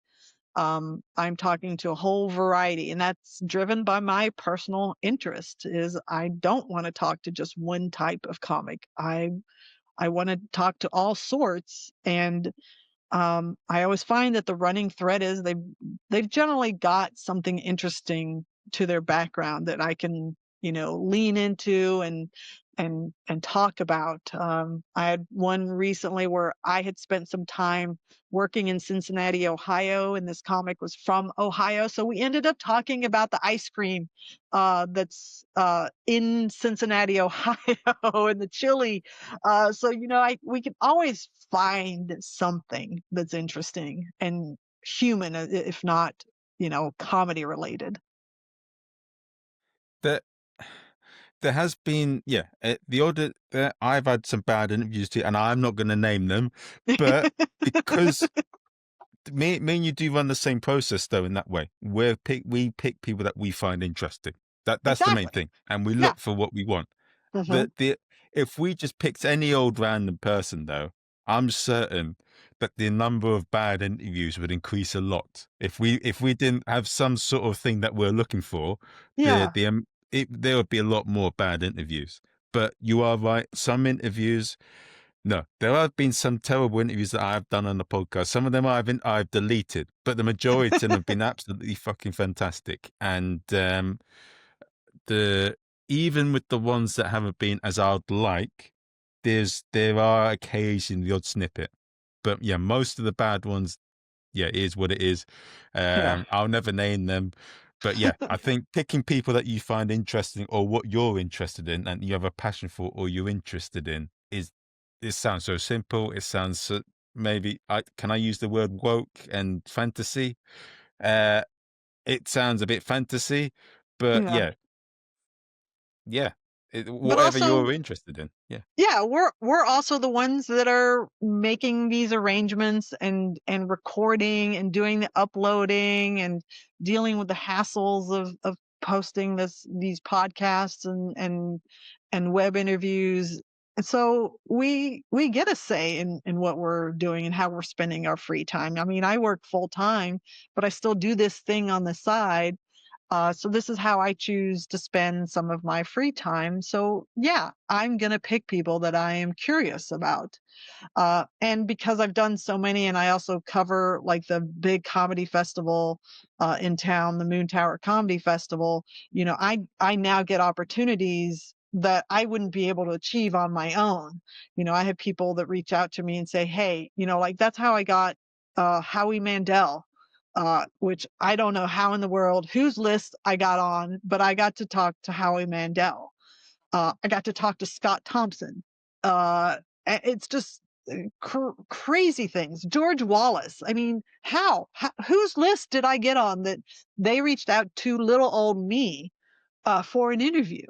I'm talking to a whole variety, and that's driven by my personal interest. Is I don't want to talk to just one type of comic. I want to talk to all sorts, and I always find that the running thread is they've generally got something interesting to their background that I can, lean into and talk about. I had one recently where I had spent some time working in Cincinnati, Ohio, and this comic was from Ohio. So we ended up talking about the ice cream that's in Cincinnati, Ohio, and the chili. So we can always find something that's interesting and human, if not, comedy related. There, there has been, yeah, the odd. I've had some bad interviews too, and I'm not going to name them, but because me and you do run the same process though in that way. We pick people that we find interesting. That's the main Exactly. thing, and we Yeah. look for what we want. Hmm. The If we just picked any old random person though, I'm certain that the number of bad interviews would increase a lot. If we didn't have some sort of thing that we're looking for, Yeah. there would be a lot more bad interviews. But you are right. Some interviews, no, there have been some terrible interviews that I've done on the podcast. Some of them I've deleted, but the majority of them have been absolutely fucking fantastic. And the even with the ones that haven't been as I'd like, there are occasionally the odd snippet. But yeah, most of the bad ones, yeah, it is what it is. Yeah. I'll never name them. But yeah, I think picking people that you find interesting or what you're interested in and you have a passion for or you're interested in is it sounds so simple. It sounds so, maybe I can I use the word woke and fantasy? Uh it sounds a bit fantasy, but Yeah. yeah. Yeah. But Whatever also, you're interested in. Yeah. yeah, we're also the ones that are making these arrangements and recording and doing the uploading and dealing with the hassles of posting these podcasts and web interviews. And so we get a say in what we're doing and how we're spending our free time. I mean, I work full time, but I still do this thing on the side, so this is how I choose to spend some of my free time. So yeah, I'm going to pick people that I am curious about. And because I've done so many, and I also cover like the big comedy festival in town, the Moon Tower Comedy Festival, I now get opportunities that I wouldn't be able to achieve on my own. I have people that reach out to me and say, hey, like that's how I got Howie Mandel. Which I don't know how in the world, whose list I got on, but I got to talk to Howie Mandel. I got to talk to Scott Thompson. It's just crazy things. George Wallace. I mean, how? Whose list did I get on that they reached out to little old me for an interview?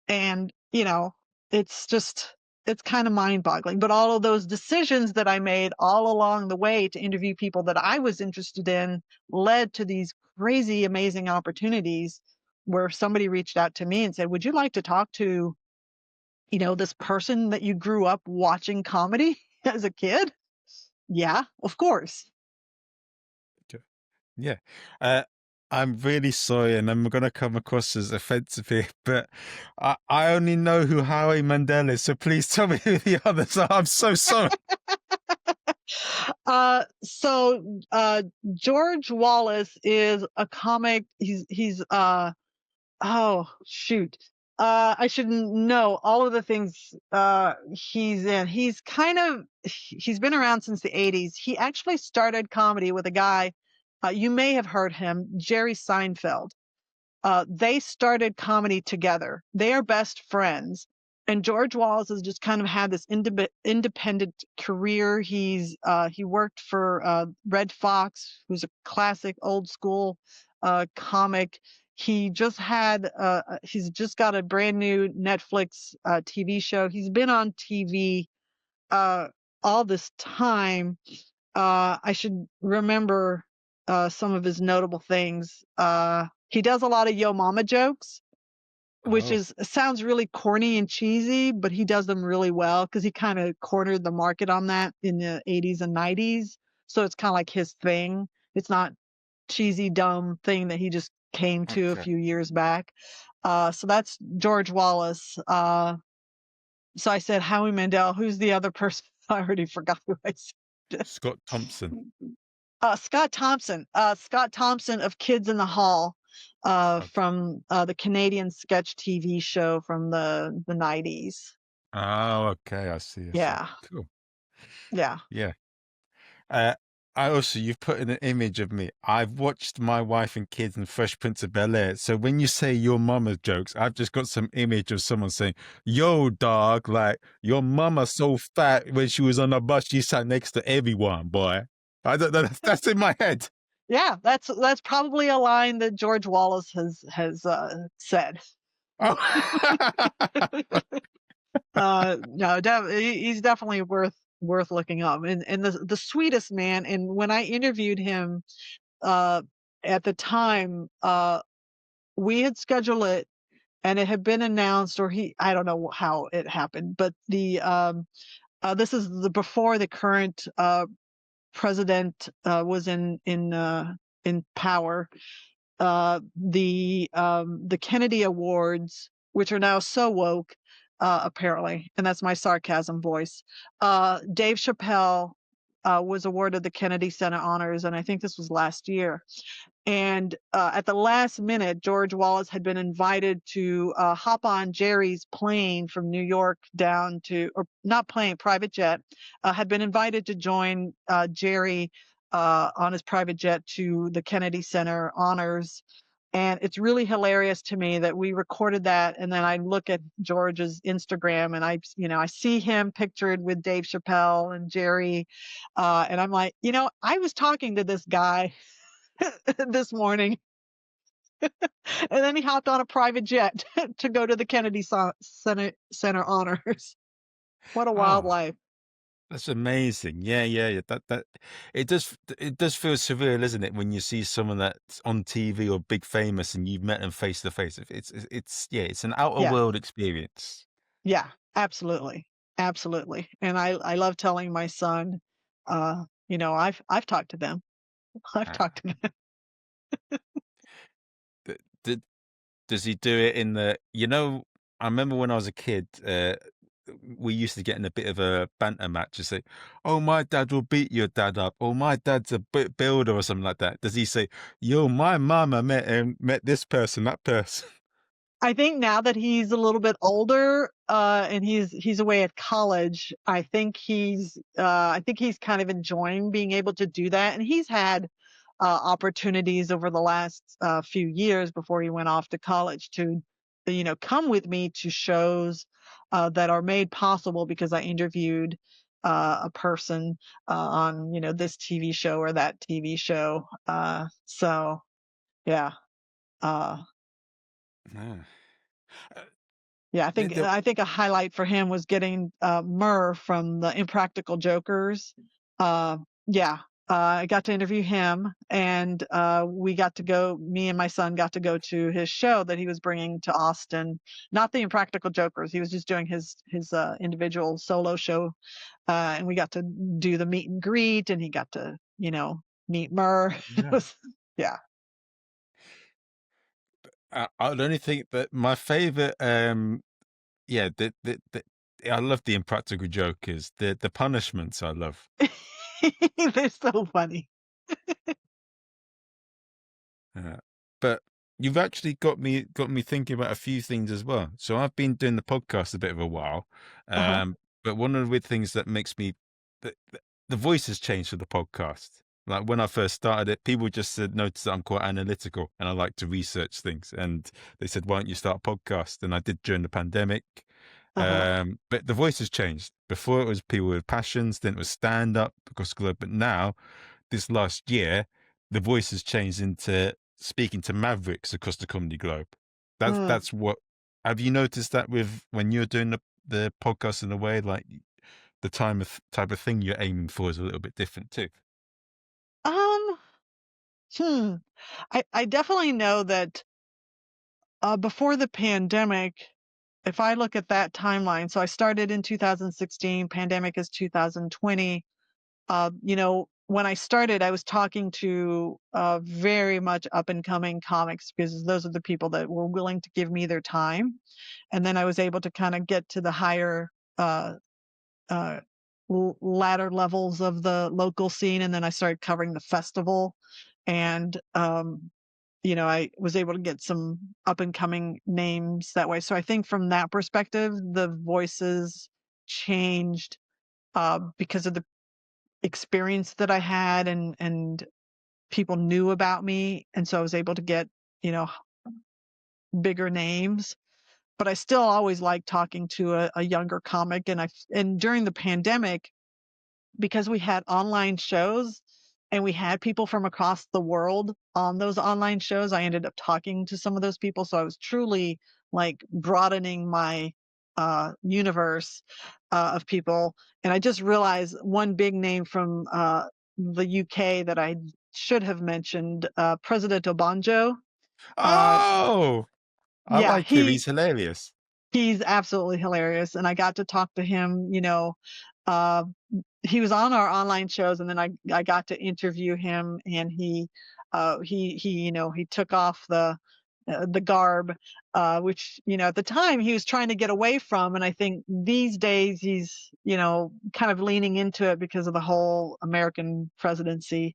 And it's just it's kind of mind boggling. But all of those decisions that I made all along the way to interview people that I was interested in led to these crazy, amazing opportunities where somebody reached out to me and said, would you like to talk to this person that you grew up watching comedy as a kid? Yeah, of course. Yeah. Uh, I'm really sorry, and I'm going to come across as offensive here, but I only know who Howie Mandel is, so please tell me who the others are. I'm so sorry. So George Wallace is a comic. He's oh shoot. I should know all of the things he's in. He's been around since the 80s. He actually started comedy with a guy, you may have heard him, Jerry Seinfeld. They started comedy together. They are best friends. And George Wallace has just kind of had this independent career. He worked for Red Fox, who's a classic old school comic. He's just got a brand new Netflix TV show. He's been on TV uh, all this time. I should remember some of his notable things. He does a lot of yo mama jokes, which Oh, is sounds really corny and cheesy, but he does them really well because he kind of cornered the market on that in the 80s and 90s. So it's kind of like his thing. It's not cheesy, dumb thing that he just came to a okay. few years back. So that's George Wallace. So I said Howie Mandel. Who's the other person? I already forgot who I said. Scott Thompson. Scott Thompson. Scott Thompson of Kids in the Hall, Okay. from the Canadian sketch TV show from the 90s. Oh, okay. I see. I see. Yeah, Cool. yeah. Yeah. Uh, you've put in an image of me. I've watched my wife and kids in Fresh Prince of Bel-Air. So when you say your mama jokes, I've just got some image of someone saying, yo, dog, like your mama so fat when she was on the bus, she sat next to everyone, boy. I don't know. That's in my head. Yeah, that's probably a line that George Wallace has said. Oh. No, he's definitely worth looking up, and the sweetest man. And when I interviewed him uh, at the time, we had scheduled it, and it had been announced, or I don't know how it happened, but this is the before the current president was in power. The Kennedy Awards, which are now so woke, apparently, and that's my sarcasm voice. Dave Chappelle was awarded the Kennedy Center Honors, and I think this was last year. And at the last minute, George Wallace had been invited to hop on Jerry's plane from New York down to, or not plane, private jet, had been invited to join Jerry on his private jet to the Kennedy Center honors. And it's really hilarious to me that we recorded that. And then I look at George's Instagram and I see him pictured with Dave Chappelle and Jerry. And I'm like, I was talking to this guy this morning. And then he hopped on a private jet to go to the Kennedy Center honors. What a wild Oh, life. that's amazing. Yeah, yeah, yeah. It does feel surreal, isn't it, when you see someone that's on TV or big famous and you've met them face to face. It's yeah, it's an outer Yeah. world experience. Yeah, absolutely. Absolutely. And I love telling my son, I've talked to them. I've Ah. talked to them. D- d- Does he do it in the, I remember when I was a kid, we used to get in a bit of a banter match and say, "Oh, my dad will beat your dad up," or "My dad's a builder," or something like that. Does he say, "Yo, my mama met this person, that person"? I think now that he's a little bit older, and he's away at college, I think he's kind of enjoying being able to do that, and he's had opportunities over the last few years before he went off to college to, come with me to shows that are made possible because I interviewed a person on, this TV show or that TV show. So yeah. Uh, Ah. Uh, Yeah, the, the, I think a highlight for him was getting Murr from the Impractical Jokers. Uh, yeah, I got to interview him, and we got to go. Me and my son got to go to his show that he was bringing to Austin. Not the Impractical Jokers. He was just doing his individual solo show, and we got to do the meet and greet, and he got to meet Murr. It yeah. was yeah. I'd only think that my favorite, yeah, I love the impractical jokers. The punishments I love. They're so funny. Uh, but you've actually got me thinking about a few things as well. So I've been doing the podcast a bit of a while, Uh huh. but one of the weird things that makes me the voice has changed for the podcast. Like when I first started it, people just said noticed that I'm quite analytical and I like to research things, and they said, "Why don't you start a podcast?" And I did during the pandemic. Uh huh. But the voice has changed. Before it was people with passions, then it was stand up across the globe, but now this last year, the voice has changed into speaking to mavericks across the comedy globe. Mm. That's what. Have you noticed that with when you're doing the podcast in a way like the type of thing you're aiming for is a little bit different too? Um. Hmm. I definitely know that before the pandemic, if I look at that timeline, so I started in 2016, pandemic is 2020. When I started, I was talking to very much up and coming comics because those are the people that were willing to give me their time. And then I was able to kind of get to the higher uh, uh, latter levels of the local scene, and then I started covering the festival, and I was able to get some up and coming names that way. So I think from that perspective, the voices changed because of the experience that I had, and people knew about me, and so I was able to get you know bigger names. But I still always like talking to a younger comic, and during the pandemic, because we had online shows and we had people from across the world on those online shows, I ended up talking to some of those people. So I was truly like broadening my universe of people. And I just realized one big name from the UK that I should have mentioned, President Obanjo. Uh, Oh, I yeah, like him. He's hilarious. he's absolutely hilarious. And I got to talk to him, uh, he was on our online shows, and then I got to interview him, and he took off the garb, which at the time he was trying to get away from, and I think these days he's kind of leaning into it because of the whole American presidency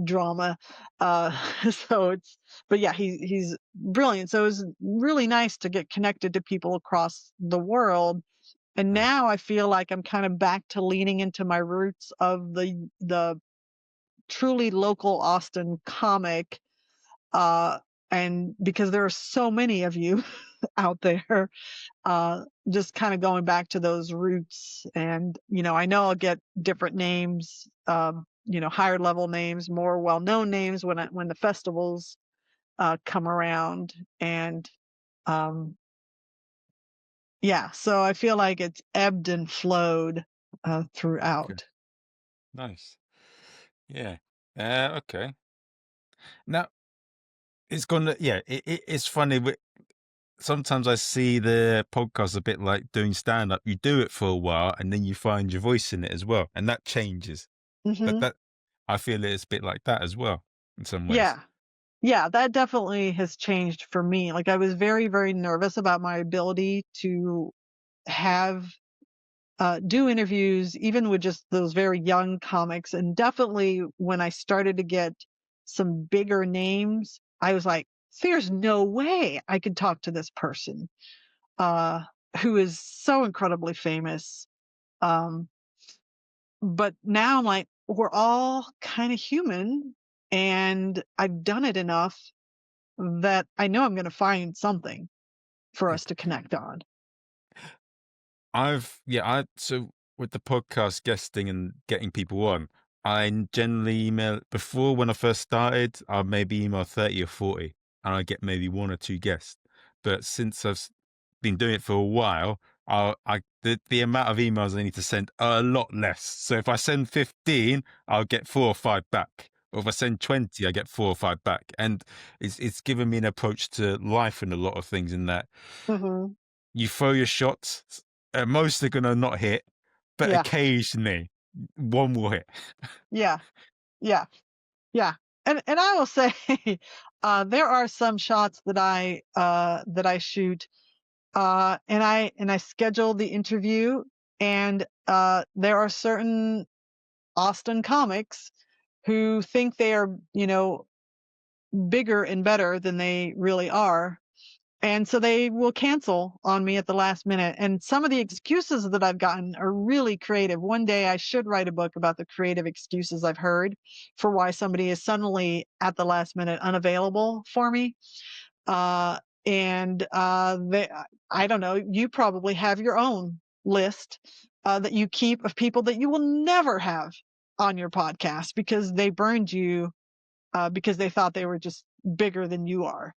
drama. Uh, so but yeah, he's brilliant. So it was really nice to get connected to people across the world, and Uh, now I feel like I'm kind of back to leaning into my roots of the truly local Austin comic, uh, and because there are so many of you out there, just kind of going back to those roots. And I know I'll get different names, higher level names, more well known names when the festivals come around. And um, yeah, so I feel like it's ebbed and flowed Okay. throughout. Nice. Yeah. Okay. Now it's gonna. Yeah. It's funny. Sometimes I see the podcast a bit like doing stand up. You do it for a while and then you find your voice in it as well. And that changes. But Hmm. that I feel it's a bit like that as well in some ways. Yeah. Yeah, that definitely has changed for me. Like I was very, very nervous about my ability to have do interviews, even with just those very young comics. And definitely when I started to get some bigger names, I was like, there's no way I could talk to this person uh, who is so incredibly famous. Um, but now I'm like, we're all kind of human, and I've done it enough that I know I'm going to find something for us to connect on. So with the podcast guesting and getting people on, generally email before when I first started, I'd maybe email 30 or 40 and I get maybe one or two guests. But since been doing it for a while, the amount of emails I need to send are a lot less. So if I send 15, I'll get 4 or 5 back. Or if I send 20, I get 4 or 5 back. And it's given me an approach to life and a lot of things in that Hmm. you throw your shots. Most are gonna not hit, but Yeah, occasionally one will hit. yeah, yeah. Yeah, and I will say, there are some shots that I shoot, and I schedule the interview, and there are certain Austin comics who think they are, bigger and better than they really are, and so they will cancel on me at the last minute. And some of the excuses that I've gotten are really creative. One day I should write a book about the creative excuses I've heard for why somebody is suddenly at the last minute unavailable for me. Uh, and I don't know, you probably have your own list that you keep of people that you will never have on your podcast because they burned you because they thought they were just bigger than you are.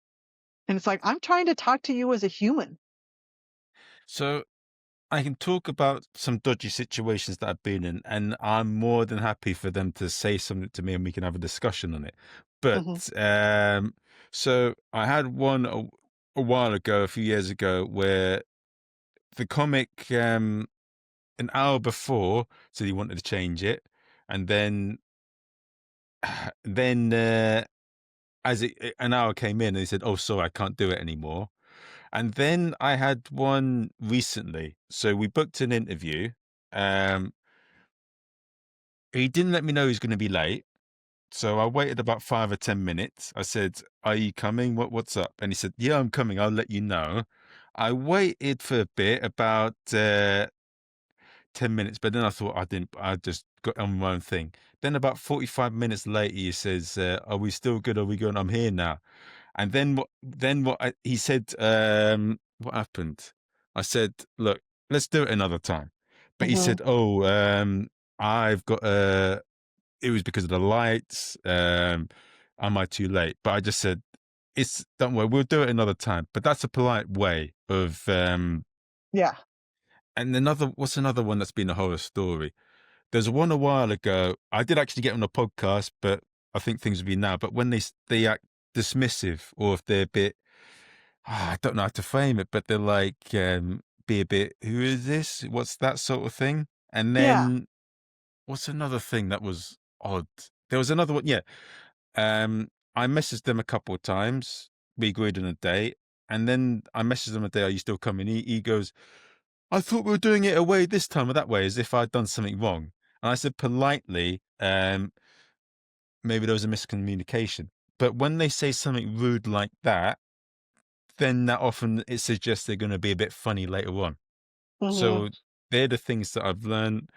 And it's like, I'm trying to talk to you as a human. So I can talk about some dodgy situations that I've been in, and I'm more than happy for them to say something to me and we can have a discussion on it. But Mhm, so I had one a while ago, a few years ago, where the comic an hour before said he wanted to change it, and then an hour came in and he said, "Oh, sorry, I can't do it anymore." And then I had one recently. So we booked an interview. Um, he didn't let me know he was going to be late. So I waited about 5 or 10 minutes. I said, "Are you coming? What's up?" And he said, "Yeah, I'm coming. I'll let you know." I waited for a bit, about 10 minutes, but then I thought I didn't. I just got on my own thing. Then about 45 minutes later, he says, "Are we still good? Are we good? I'm here now." And he said, what happened? I said, "Look, let's do it another time." But he mhm. said, "Oh, I've got it was because of the lights. Am I too late?" But I just said, "It's don't worry, we'll do it another time." But that's a polite way of Yeah. and what's another one that's been a horror story? There's one a while ago. I did actually get on a podcast, but I think things would be now. But when they act dismissive, or if they're a bit, I don't know how to frame it, but they're like, be a bit, "Who is this? What's that?" sort of thing. And Yeah. then what's another thing that was odd? There was another one. Yeah. I messaged them a couple of times. We agreed on a date, and then I messaged them a day. "Are you still coming?" He goes, "I thought we were doing it away this time or that way," as if I'd done something wrong. And I said politely, maybe there was a miscommunication. But when they say something rude like that, then that often it suggests they're going to be a bit funny later on. Mhm. So they're the things that I've learned.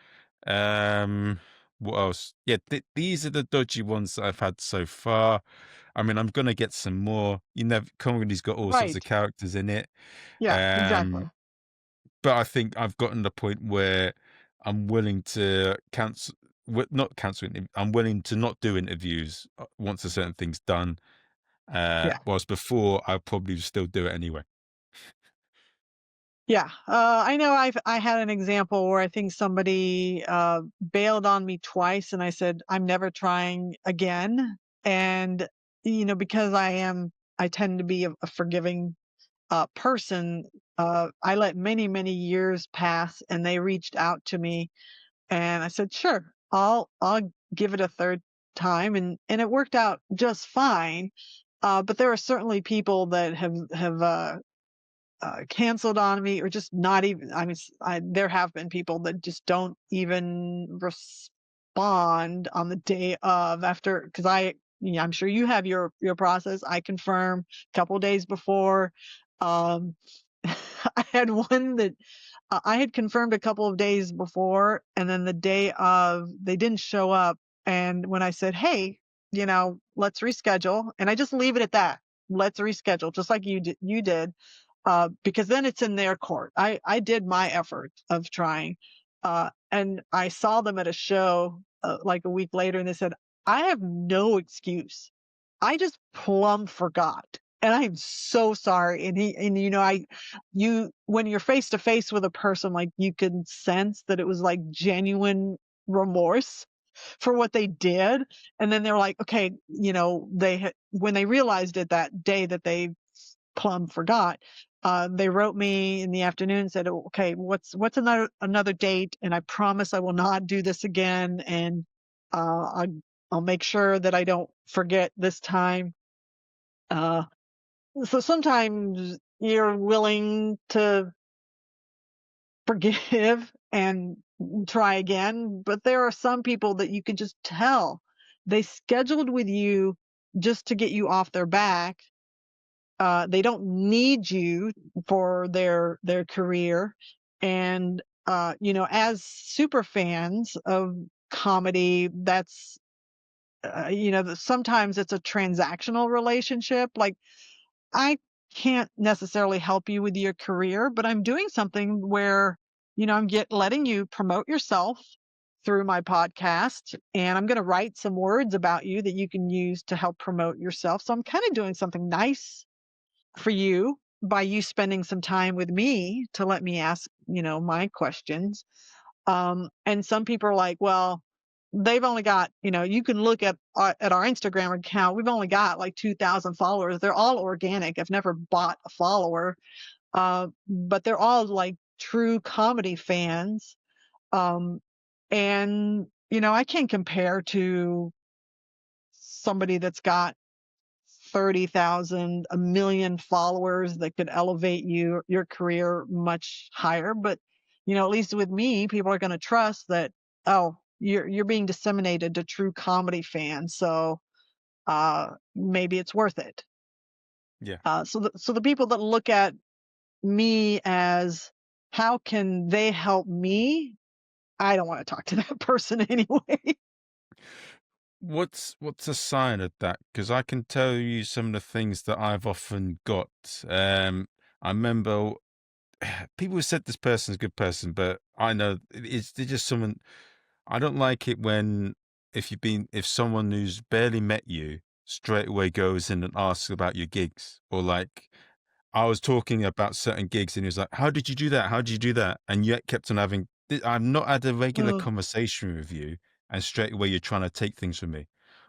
Um, what else? Yeah, these are the dodgy ones that I've had so far. I mean, I'm going to get some more. Comedy's got all sorts of Right. characters in it. Yeah, exactly. Um, but I think I've gotten to the point where I'm willing to cancel, not cancel. I'm willing to not do interviews once a certain thing's done. Yeah. Whilst before, I probably still do it anyway. Yeah. I know I had an example where I think somebody bailed on me twice, and I said, I'm never trying again. And, because I tend to be a forgiving person, I let many, many years pass, and they reached out to me, and I said, sure, I'll give it a third time. And it worked out just fine. But there are certainly people that have canceled on me, or just not even, I mean, there have been people that just don't even respond on the day of, after, because I'm sure you have your process. I confirm a couple days before. Um, I had one that I had confirmed a couple of days before, and then the day of, they didn't show up. And when I said, hey, let's reschedule, and I just leave it at that. Let's reschedule, just like you did, because then it's in their court. I did my effort of trying, and I saw them at a show like a week later, and they said, I have no excuse. I just plumb forgot. And I'm so sorry. And when you're face to face with a person, like, you can sense that it was like genuine remorse for what they did. And then they're like, okay, when they realized it that day that they plumb forgot, they wrote me in the afternoon and said, okay, what's another date? And I promise I will not do this again. And I'll make sure that I don't forget this time. Uh, so sometimes you're willing to forgive and try again, but there are some people that you can just tell they scheduled with you just to get you off their back. They don't need you for their career. And as super fans of comedy, that's sometimes it's a transactional relationship. Like, I can't necessarily help you with your career, but I'm doing something where, I'm letting you promote yourself through my podcast, and I'm going to write some words about you that you can use to help promote yourself. So I'm kind of doing something nice for you by you spending some time with me to let me ask, my questions. And some people are like, well, they've only got, you can look at our Instagram account. We've only got like 2,000 followers. They're all organic. I've never bought a follower, but they're all like true comedy fans. Um, and I can't compare to somebody that's got 30,000, a million followers that could elevate your career much higher. But, at least with me, people are going to trust that, oh, you're being disseminated to true comedy fans. So, maybe it's worth it. Yeah. So the people that look at me as, how can they help me? I don't want to talk to that person anyway. What's a sign of that? Because I can tell you some of the things that I've often got. I remember people said this person's a good person, but I know they're just someone. I don't like it when if someone who's barely met you straight away goes in and asks about your gigs, or like I was talking about certain gigs and he was like, "How did you do that? How did you do that?" And yet kept on having. I've not had a regular Oh, conversation with you, and straight away you're trying to take things from me,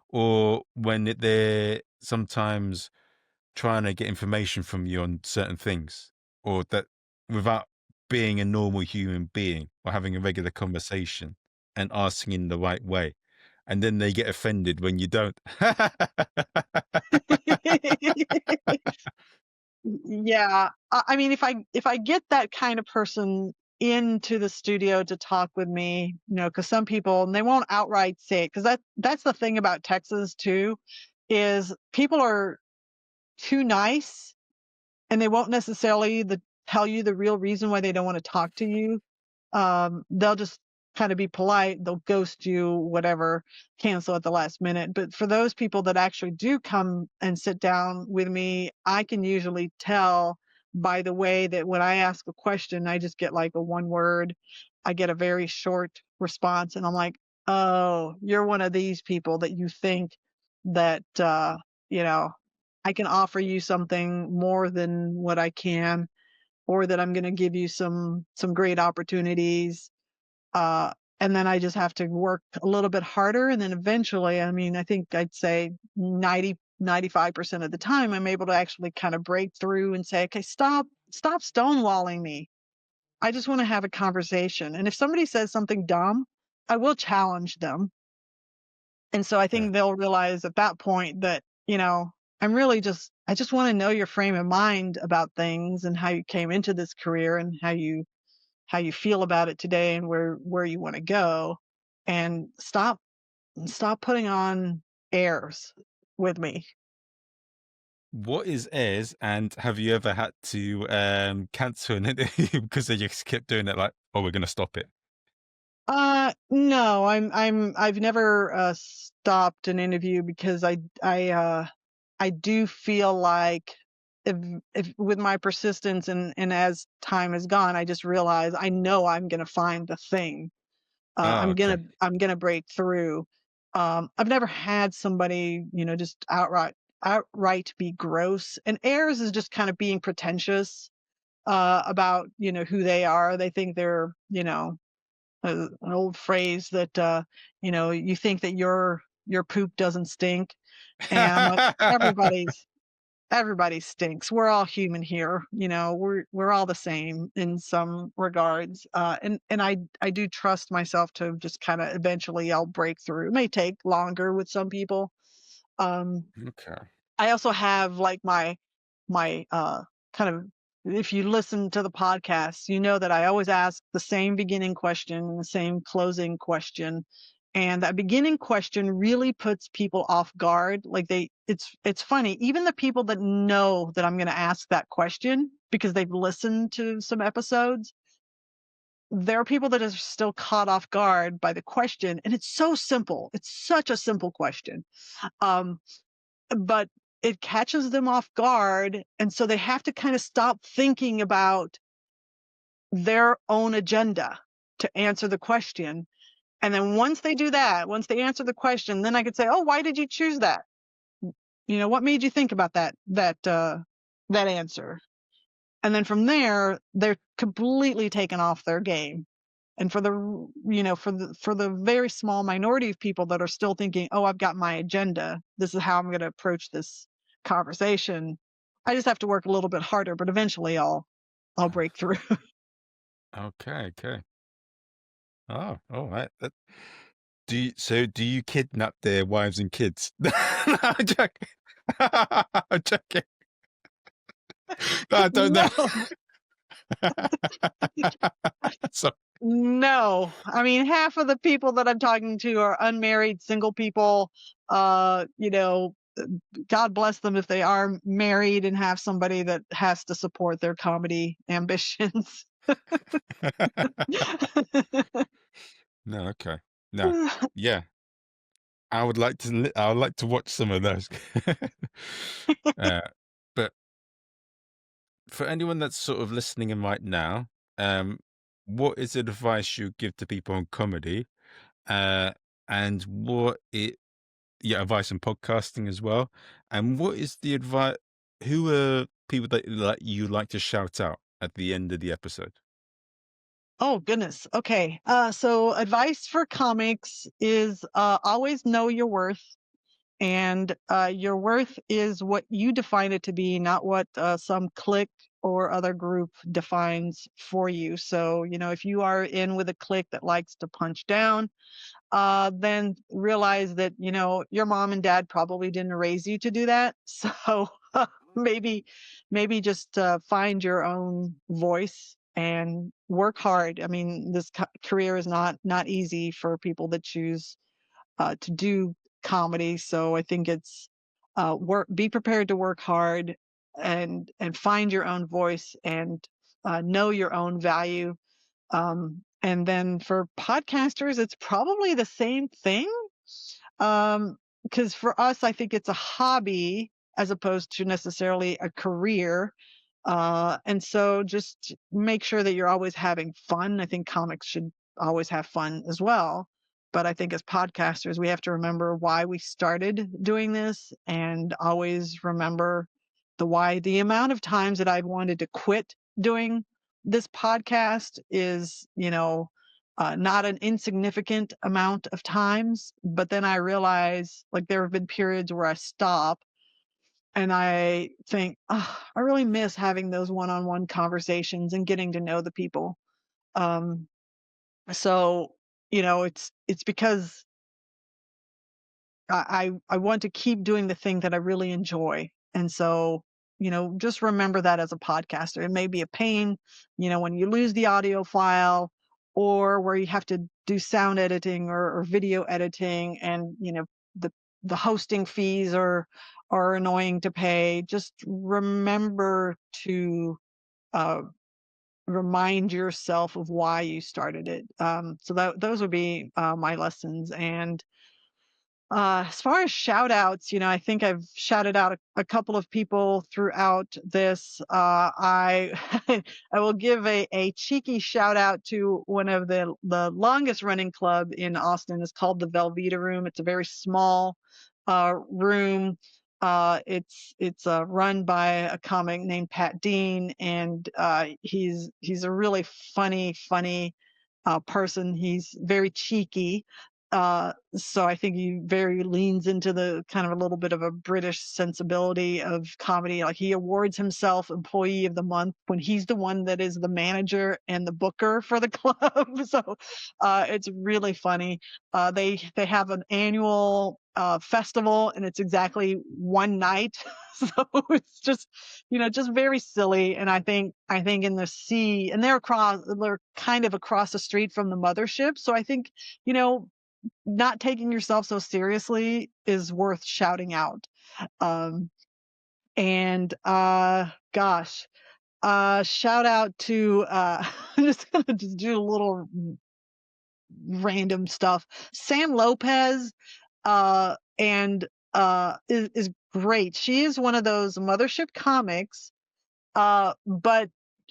or when they're sometimes trying to get information from you on certain things, or that without being a normal human being or having a regular conversation and asking in the right way. And then they get offended when you don't. yeah. I mean, if I get that kind of person into the studio to talk with me, because some people, and they won't outright say it, because that's the thing about Texas too, is people are too nice, and they won't necessarily tell you the real reason why they don't want to talk to you. They'll just kind of be polite. They'll ghost you, whatever, cancel at the last minute. But for those people that actually do come and sit down with me, I can usually tell by the way that when I ask a question, I just get like a one word. I get a very short response, and I'm like, oh, you're one of these people that you think that, you know, I can offer you something more than what I can, or that I'm going to give you some great opportunities. Uh, and then I just have to work a little bit harder. And then eventually, I mean, I think I'd say 95% of the time, I'm able to actually kind of break through and say, okay, stop stonewalling me. I just want to have a conversation. And if somebody says something dumb, I will challenge them. And so I Yeah. think they'll realize at that point that, I just want to know your frame of mind about things and how you came into this career and how you feel about it today and where you want to go, and stop putting on airs with me. What is airs, and have you ever had to cancel an interview because they just kept doing it? Like, oh, we're gonna stop it. No, I've never stopped an interview because I do feel like if if with my persistence and as time has gone, I just realize I know I'm going to find the thing. Oh, okay. I'm gonna break through. I've never had somebody, just outright be gross. And airs is just kind of being pretentious about who they are. They think they're an old phrase that you think that your poop doesn't stink, and I'm like, everybody stinks. We're all human here. We're all the same in some regards. And I do trust myself to just kind of eventually I'll break through. It may take longer with some people. Um, Okay. I also have like my kind of, if you listen to the podcast, you know that I always ask the same beginning question and the same closing question. And that beginning question really puts people off guard. Like it's funny, even the people that know that I'm going to ask that question because they've listened to some episodes, there are people that are still caught off guard by the question. And it's so simple. It's such a simple question. Um, but it catches them off guard, and so they have to kind of stop thinking about their own agenda to answer the question. And then once they do that, once they answer the question, then I could say, oh, why did you choose that? What made you think about that answer? And then from there, they're completely taken off their game. And for the very small minority of people that are still thinking, oh, I've got my agenda, this is how I'm going to approach this conversation, I just have to work a little bit harder, but eventually I'll break through. Okay. Okay. Oh, all right. Do you kidnap their wives and kids? No, I'm joking. I'm joking. No, I don't know. No, So, no. I mean, half of the people that I'm talking to are unmarried, single people. Uh, you know, God bless them if they are married and have somebody that has to support their comedy ambitions. no, okay. No. Yeah. I would like to watch some of those. uh, but for anyone that's sort of listening in right now, um, what is advice you give to people on comedy? Uh, and yeah, advice on podcasting as well. And what is the advice? Who are people that you like to shout out at the end of the episode? Oh goodness. Okay. So advice for comics is always know your worth, and your worth is what you define it to be, not what some clique or other group defines for you. So if you are in with a clique that likes to punch down, then realize that your mom and dad probably didn't raise you to do that. So maybe maybe just find your own voice and work hard. I mean, this career is not easy for people that choose to do comedy. So I think it's be prepared to work hard and find your own voice and know your own value. And then for podcasters, it's probably the same thing. Because for us, I think it's a hobby as opposed to necessarily a career. And so just make sure that you're always having fun. I think comics should always have fun as well. But I think as podcasters, we have to remember why we started doing this and always remember the why. The amount of times that I've wanted to quit doing this podcast is, not an insignificant amount of times. But then I realize, like, there have been periods where I stop and I think, oh, I really miss having those one-on-one conversations and getting to know the people. Um, so, it's because I want to keep doing the thing that I really enjoy. And so, just remember that as a podcaster. It may be a pain, when you lose the audio file or where you have to do sound editing or video editing and, the the hosting fees are annoying to pay. Just remember to uh, remind yourself of why you started it. So those would be my lessons. And as far as shout outs, I think I've shouted out a couple of people throughout this. I I will give a cheeky shout out to one of the longest running club in Austin. It's called the Velveeta Room. It's a very small room. It's run by a comic named Pat Dean, and he's a really funny person. He's very cheeky. So I think he very leans into the kind of a little bit of a British sensibility of comedy. Like, he awards himself Employee of the Month when he's the one that is the manager and the booker for the club. So it's really funny. They have an annual festival, and it's exactly one night. So it's just very silly. And I think in the sea, and they're kind of across the street from the Mothership. So I think, not taking yourself so seriously is worth shouting out. Um, and gosh, shout out to I'm just gonna just do a little random stuff. Sam Lopez and is great. She is one of those Mothership comics, but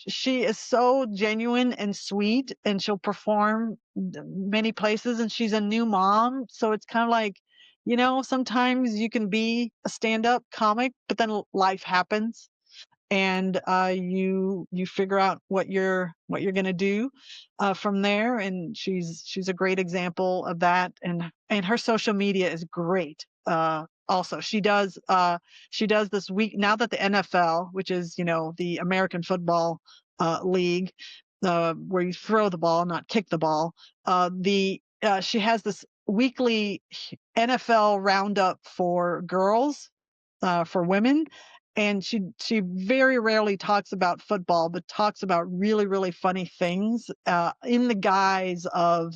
she is so genuine and sweet, and she'll perform many places, and she's a new mom. So it's kind of like, sometimes you can be a stand-up comic, but then life happens and you figure out what you're going to do from there. And she's a great example of that. And her social media is great. Also, she does this week, now that the NFL, which is, the American Football League, where you throw the ball, not kick the ball, the she has this weekly NFL roundup for girls, for women. And she very rarely talks about football, but talks about really, really funny things in the guise of,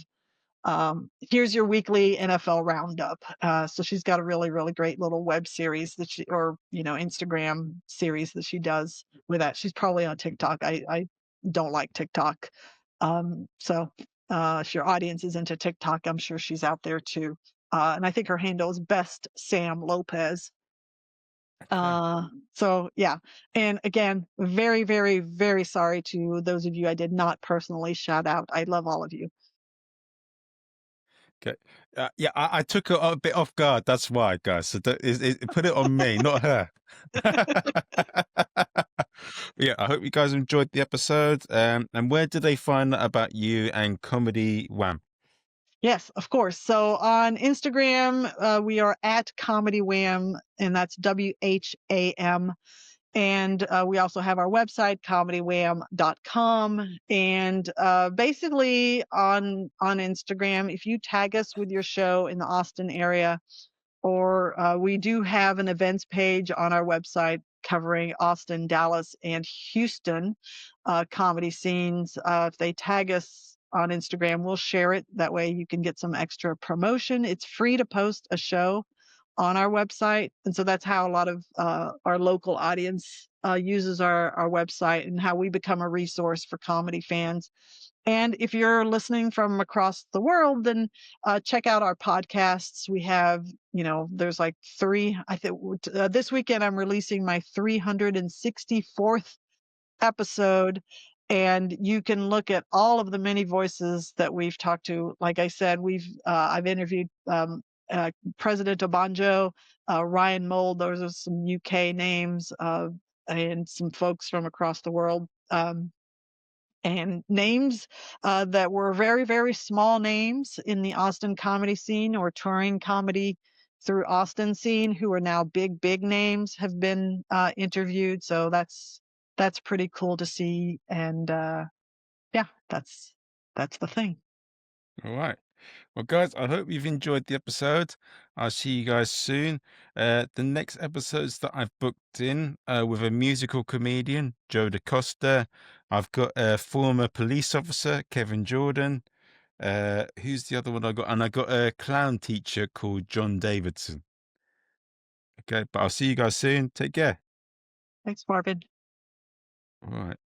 here's your weekly NFL roundup. So she's got a really, really great little web series or Instagram series that she does with that. She's probably on TikTok. I don't like TikTok. So if your audience is into TikTok, I'm sure she's out there too. And I think her handle is Best Sam Lopez. Okay. So yeah. And again, very, very, very sorry to those of you I did not personally shout out. I love all of you. Okay. Yeah, I took it a bit off guard. That's why, guys. So put it on me, not her. Yeah, I hope you guys enjoyed the episode. And where did they find out about you and Comedy Wham? Yes, of course. So on Instagram, we are at Comedy Wham, and that's WHAM. And we also have our website, comedywham.com. And basically on Instagram, if you tag us with your show in the Austin area, or we do have an events page on our website covering Austin, Dallas, and Houston comedy scenes. If they tag us on Instagram, we'll share it. That way you can get some extra promotion. It's free to post a show on our website. And so that's how a lot of our local audience uses our website, and how we become a resource for comedy fans. And if you're listening from across the world, then check out our podcasts. We have, there's like three. I think this weekend I'm releasing my 364th episode. and you can look at all of the many voices that we've talked to. Like I said, I've interviewed President Obanjo, Ryan Mold. Those are some UK names, and some folks from across the world. And names that were very, very small names in the Austin comedy scene or touring comedy through Austin scene, who are now big, big names, have been interviewed. So that's pretty cool to see. And yeah, that's the thing. All right. Well, guys, I hope you've enjoyed the episode. I'll see you guys soon. The next episodes that I've booked in with a musical comedian, Joe DaCosta. I've got a former police officer, Kevin Jordan. Who's the other one I got? And I got a clown teacher called John Davidson. Okay, but I'll see you guys soon. Take care. Thanks, Marvin. All right.